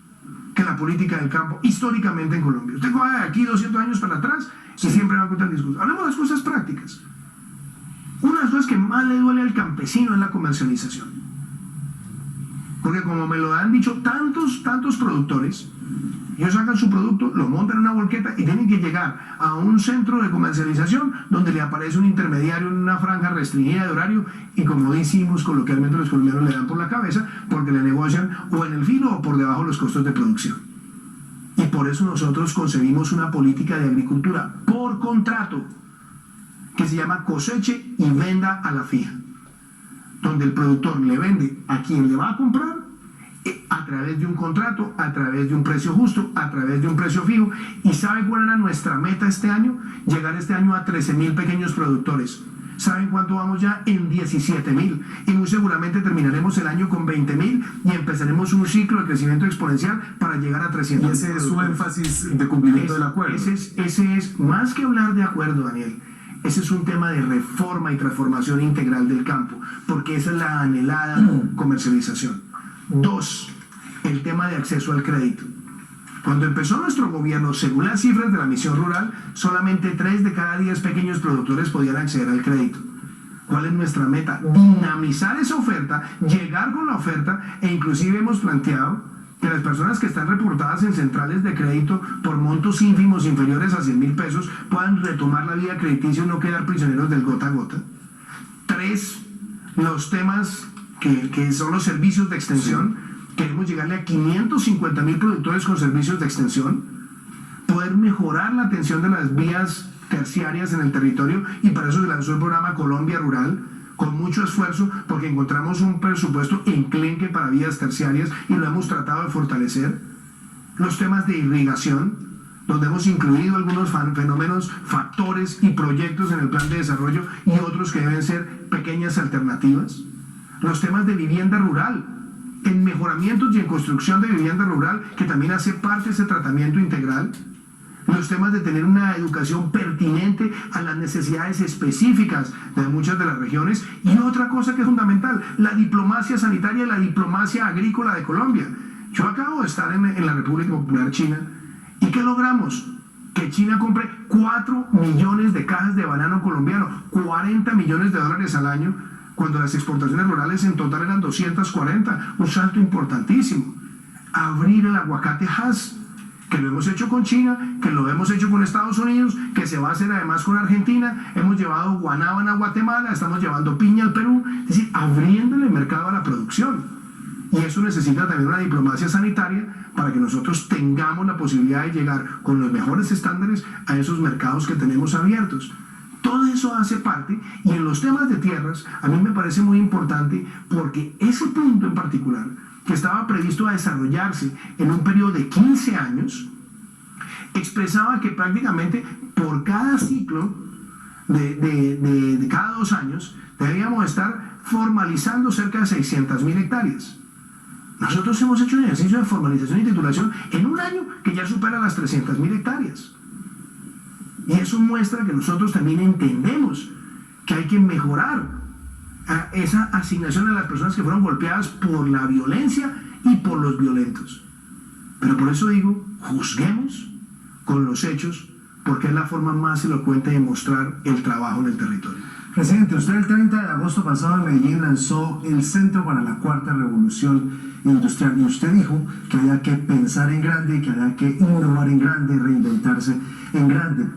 que la política del campo históricamente en Colombia. Usted coge aquí 200 años para atrás y siempre va a contar discursos. Hablemos de las cosas prácticas. Una de las cosas que más le duele al campesino es la comercialización. Porque como me lo han dicho tantos productores, ellos sacan su producto, lo montan en una volqueta y tienen que llegar a un centro de comercialización donde le aparece un intermediario en una franja restringida de horario, y como decimos coloquialmente, los colombianos le dan por la cabeza porque le negocian o en el filo o por debajo los costos de producción. Y por eso nosotros concebimos una política de agricultura por contrato que se llama coseche y venda a la fija, donde el productor le vende a quien le va a comprar a través de un contrato, a través de un precio justo, a través de un precio fijo. ¿Y sabe cuál era nuestra meta este año? Llegar este año a 13.000 pequeños productores. ¿Saben cuánto vamos ya? En 17.000. Y muy seguramente terminaremos el año con 20.000 y empezaremos un ciclo de crecimiento exponencial para llegar a 300.000. Y ese es su énfasis de cumplimiento del acuerdo. Ese es, más que hablar de acuerdo, Daniel, Ese es un tema de reforma y transformación integral del campo, porque esa es la anhelada comercialización. 2, el tema de acceso al crédito. Cuando empezó nuestro gobierno, según las cifras de la Misión Rural, solamente 3 de cada 10 pequeños productores podían acceder al crédito. ¿Cuál es nuestra meta? Dinamizar esa oferta, llegar con la oferta, e inclusive hemos planteado que las personas que están reportadas en centrales de crédito por montos ínfimos inferiores a 100.000 pesos puedan retomar la vida crediticia y no quedar prisioneros del gota a gota. 3, los temas que son los servicios de extensión. Queremos llegarle a 550.000 productores con servicios de extensión, poder mejorar la atención de las vías terciarias en el territorio, y para eso se lanzó el programa Colombia Rural, con mucho esfuerzo, porque encontramos un presupuesto enclenque para vías terciarias y lo hemos tratado de fortalecer. Los temas de irrigación, donde hemos incluido algunos fenómenos, factores y proyectos en el plan de desarrollo y otros que deben ser pequeñas alternativas. Los temas de vivienda rural, en mejoramientos y en construcción de vivienda rural, que también hace parte de ese tratamiento integral. Los temas de tener una educación pertinente a las necesidades específicas de muchas de las regiones. Y otra cosa que es fundamental, la diplomacia sanitaria y la diplomacia agrícola de Colombia. Yo acabo de estar en la República Popular China, ¿y qué logramos? Que China compre 4 millones de cajas de banano colombiano, 40 millones de dólares al año, cuando las exportaciones rurales en total eran 240, un salto importantísimo. Abrir el aguacate Hass, que lo hemos hecho con China, que lo hemos hecho con Estados Unidos, que se va a hacer además con Argentina. Hemos llevado guanábana a Guatemala, estamos llevando piña al Perú, es decir, abriéndole el mercado a la producción. Y eso necesita también una diplomacia sanitaria para que nosotros tengamos la posibilidad de llegar con los mejores estándares a esos mercados que tenemos abiertos. Todo eso hace parte, y en los temas de tierras a mí me parece muy importante, porque ese punto en particular, que estaba previsto a desarrollarse en un periodo de 15 años, expresaba que prácticamente por cada ciclo de cada 2 años deberíamos estar formalizando cerca de 600.000 hectáreas. Nosotros hemos hecho un ejercicio de formalización y titulación en un año que ya supera las 300.000 hectáreas. Y eso muestra que nosotros también entendemos que hay que mejorar esa asignación a las personas que fueron golpeadas por la violencia y por los violentos. Pero por eso digo, juzguemos con los hechos, porque es la forma más elocuente de mostrar el trabajo en el territorio. Presidente, usted el 30 de agosto pasado en Medellín lanzó el Centro para la Cuarta Revolución Industrial, y usted dijo que había que pensar en grande, que había que innovar en grande, reinventarse en grande.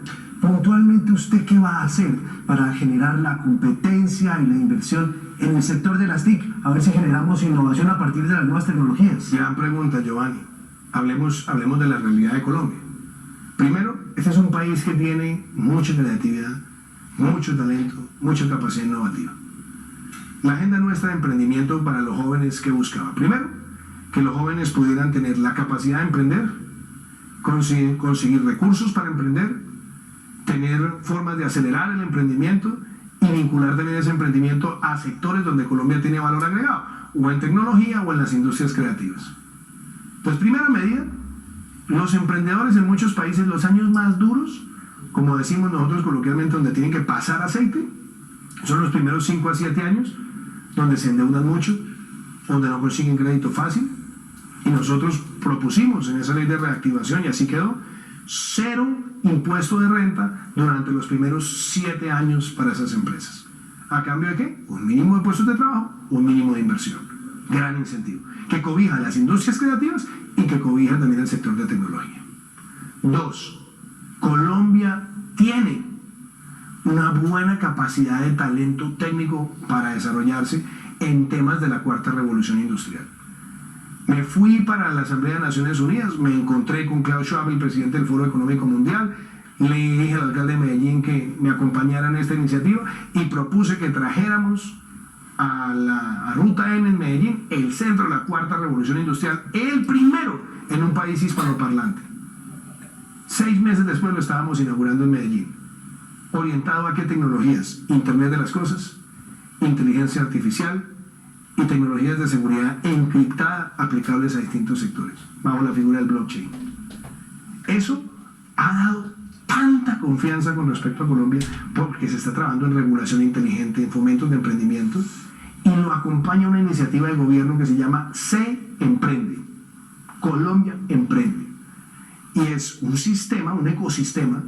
Puntualmente, ¿usted qué va a hacer para generar la competencia y la inversión en el sector de las TIC? A ver si generamos innovación a partir de las nuevas tecnologías. Gran pregunta, Giovanni. Hablemos de la realidad de Colombia. Primero, este es un país que tiene mucha creatividad, mucho talento, mucha capacidad innovativa. La agenda nuestra de emprendimiento para los jóvenes, ¿qué buscaba? Primero, que los jóvenes pudieran tener la capacidad de emprender, conseguir recursos para emprender, tener formas de acelerar el emprendimiento y vincular también ese emprendimiento a sectores donde Colombia tiene valor agregado, o en tecnología o en las industrias creativas. Pues primera medida, los emprendedores en muchos países, los años más duros, como decimos nosotros coloquialmente, donde tienen que pasar aceite, son los primeros 5 a 7 años, donde se endeudan mucho, donde no consiguen crédito fácil, y nosotros propusimos en esa ley de reactivación, y así quedó, 0 impuesto de renta durante los primeros 7 años para esas empresas. ¿A cambio de qué? Un mínimo de puestos de trabajo, un mínimo de inversión. Gran incentivo, que cobija las industrias creativas y que cobija también el sector de tecnología. 2. Colombia tiene una buena capacidad de talento técnico para desarrollarse en temas de la cuarta revolución industrial. Me fui para la Asamblea de Naciones Unidas, me encontré con Klaus Schwab, el presidente del Foro Económico Mundial, le dije al alcalde de Medellín que me acompañara en esta iniciativa y propuse que trajéramos a Ruta N en Medellín el centro de la cuarta revolución industrial, el primero en un país hispanoparlante. 6 meses después lo estábamos inaugurando en Medellín. ¿Orientado a qué tecnologías? Internet de las cosas, inteligencia artificial y tecnologías de seguridad encriptada aplicables a distintos sectores, bajo la figura del blockchain. Eso ha dado tanta confianza con respecto a Colombia porque se está trabajando en regulación inteligente, en fomentos de emprendimiento, y lo acompaña una iniciativa del gobierno que se llama Se Emprende, Colombia Emprende. Y es un sistema, un ecosistema,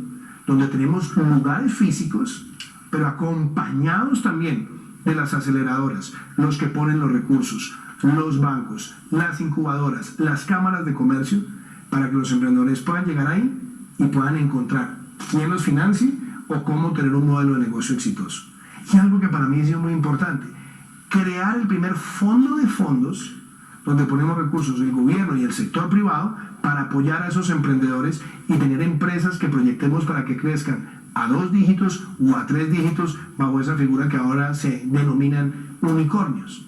donde tenemos lugares físicos, pero acompañados también de las aceleradoras, los que ponen los recursos, los bancos, las incubadoras, las cámaras de comercio, para que los emprendedores puedan llegar ahí y puedan encontrar quién los financie o cómo tener un modelo de negocio exitoso. Y algo que para mí ha sido muy importante, crear el primer fondo de fondos donde ponemos recursos del gobierno y el sector privado para apoyar a esos emprendedores y tener empresas que proyectemos para que crezcan a 2 dígitos o a 3 dígitos bajo esa figura que ahora se denominan unicornios.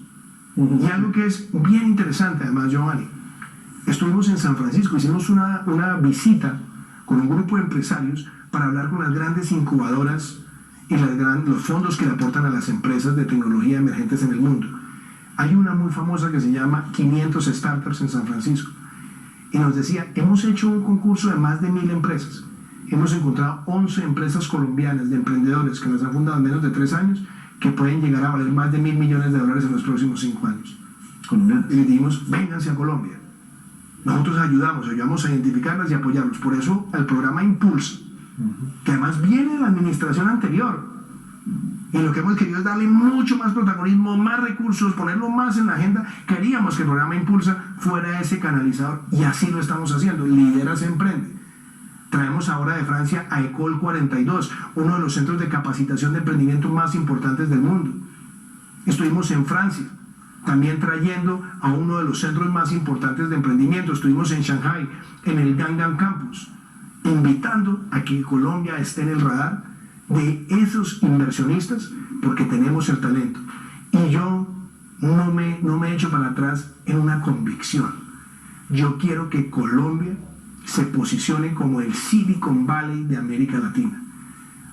Y algo que es bien interesante además, Giovanni, estuvimos en San Francisco, hicimos una visita con un grupo de empresarios para hablar con las grandes incubadoras y los fondos que le aportan a las empresas de tecnología emergentes en el mundo. Hay una muy famosa que se llama 500 Startups en San Francisco y nos decía, hemos hecho un concurso de más de 1000 empresas, hemos encontrado 11 empresas colombianas de emprendedores que las han fundado en menos de 3 años que pueden llegar a valer más de $1.000 millones en los próximos 5 años. Y le dijimos, vénganse a Colombia. Nosotros ayudamos a identificarlas y apoyarlos. Por eso el programa Impulsa, que además viene de la administración anterior. Y lo que hemos querido es darle mucho más protagonismo, más recursos, ponerlo más en la agenda. Queríamos que el programa Impulsa fuera ese canalizador y así lo estamos haciendo. Lidera Se Emprende. Traemos ahora de Francia a École 42, uno de los centros de capacitación de emprendimiento más importantes del mundo. Estuvimos en Francia, también trayendo a uno de los centros más importantes de emprendimiento. Estuvimos en Shanghai, en el Gangnam Campus, invitando a que Colombia esté en el radar de esos inversionistas porque tenemos el talento. Y yo no me echo para atrás en una convicción. Yo quiero que Colombia se posicione como el Silicon Valley de América Latina,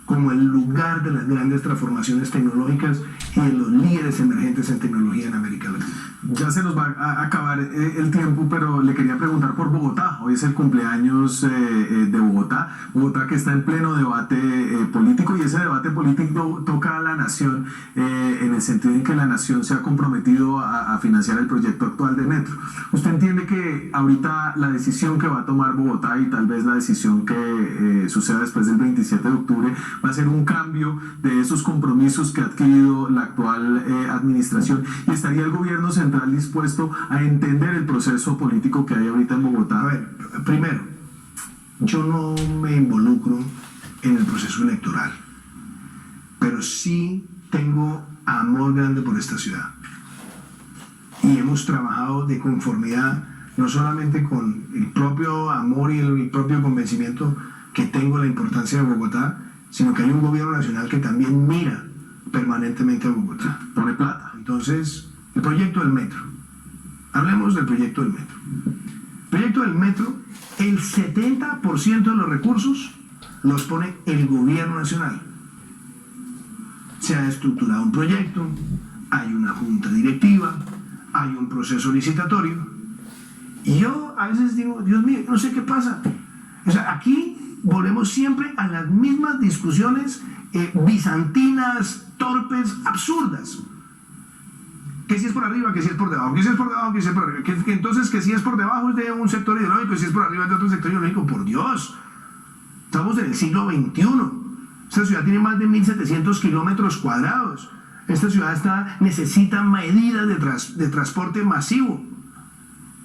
como el lugar de las grandes transformaciones tecnológicas y de los líderes emergentes en tecnología en América Latina. Ya se nos va a acabar el tiempo, pero le quería preguntar por Bogotá. Hoy es el cumpleaños de Bogotá. Bogotá que está en pleno debate político, y ese debate político toca a la nación en el sentido en que la nación se ha comprometido a financiar el proyecto actual de metro. ¿Usted entiende que ahorita la decisión que va a tomar Bogotá y tal vez la decisión que suceda después del 27 de octubre va a ser un cambio de esos compromisos que ha adquirido la actual administración? ¿Y estaría el gobierno central dispuesto a entender el proceso político que hay ahorita en Bogotá? A ver, primero, yo no me involucro en el proceso electoral, pero sí tengo amor grande por esta ciudad. Y hemos trabajado de conformidad, no solamente con el propio amor y el propio convencimiento que tengo de la importancia de Bogotá, sino que hay un gobierno nacional que también mira permanentemente a Bogotá. Pone plata. Entonces, el proyecto del metro. Hablemos del proyecto del metro. El proyecto del metro, el 70% de los recursos los pone el gobierno nacional. Se ha estructurado un proyecto, hay una junta directiva, hay un proceso licitatorio. Y yo a veces digo, Dios mío, no sé qué pasa. O sea, aquí volvemos siempre a las mismas discusiones bizantinas, torpes, absurdas. Que si es por arriba, que si es por debajo, que si es por debajo, que si es por arriba. Que entonces que si es por debajo es de un sector ideológico, y si es por arriba es de otro sector ideológico. Por Dios, estamos en el siglo XXI. Esta ciudad tiene más de 1.700 kilómetros cuadrados. Esta ciudad necesita medidas de transporte masivo.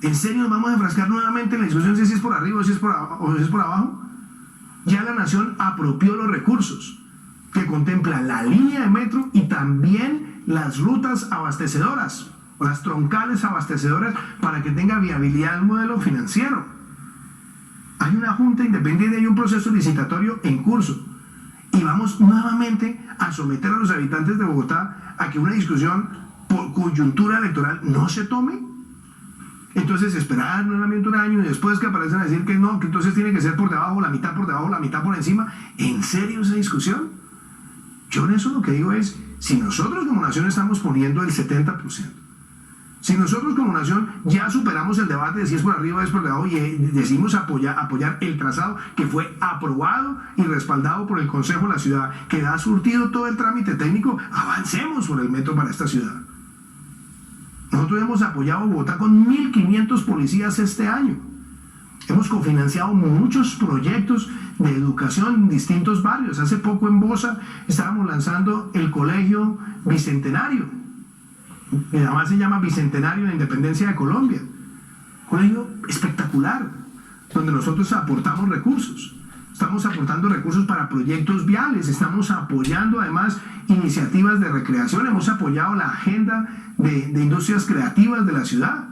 ¿En serio nos vamos a enfrascar nuevamente en la discusión de si es por arriba o si es por abajo? Ya la nación apropió los recursos que contempla la línea de metro y también las rutas abastecedoras o las troncales abastecedoras para que tenga viabilidad el modelo financiero. Hay una junta independiente y un proceso licitatorio en curso y vamos nuevamente a someter a los habitantes de Bogotá a que una discusión por coyuntura electoral no se tome. Entonces esperar nuevamente un año y después que aparecen a decir que no, que entonces tiene que ser por debajo, la mitad por encima. ¿En serio esa discusión? Yo en eso lo que digo es, si nosotros como nación estamos poniendo el 70% Si nosotros como nación ya superamos el debate de si es por arriba o es por debajo y decidimos apoyar el trazado que fue aprobado y respaldado por el Consejo de la Ciudad, que ha surtido todo el trámite técnico, avancemos por el metro para esta ciudad. Nosotros hemos apoyado Bogotá con 1.500 policías este año. Hemos cofinanciado muchos proyectos de educación en distintos barrios. Hace poco en Bosa estábamos lanzando el Colegio Bicentenario. Además se llama Bicentenario de la Independencia de Colombia. Colegio espectacular, donde nosotros aportamos recursos. Estamos aportando recursos para proyectos viales, estamos apoyando además iniciativas de recreación, hemos apoyado la agenda de industrias creativas de la ciudad.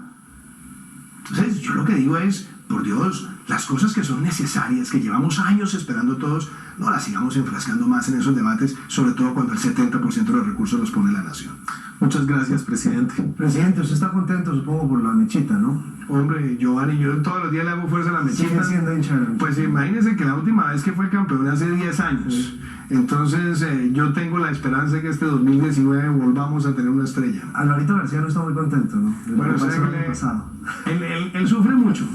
Entonces yo lo que digo es, por Dios, las cosas que son necesarias, que llevamos años esperando todos, no las sigamos enfrascando más en esos debates, sobre todo cuando el 70% de los recursos los pone la nación. Muchas gracias, presidente. Presidente, usted está contento, supongo, por la mechita, ¿no? Hombre, Giovanni, yo todos los días le hago fuerza a la mechita. Sigue siendo hincha de la mechita. Pues imagínense que la última vez que fue campeón hace 10 años. Sí. Entonces yo tengo la esperanza de que este 2019 volvamos a tener una estrella. Alvarito García no está muy contento, ¿no? Bueno, el año él, pasado. él sufre mucho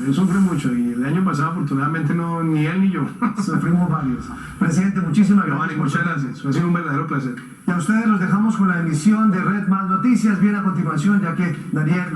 y el año pasado afortunadamente no, ni él ni yo. Sufrimos varios. Presidente, muchísimas gracias. Giovanni, muchas gracias. Ha sido un verdadero placer. Y a ustedes los dejamos con la emisión de Red Más Noticias. Bien a continuación, ya que Daniel...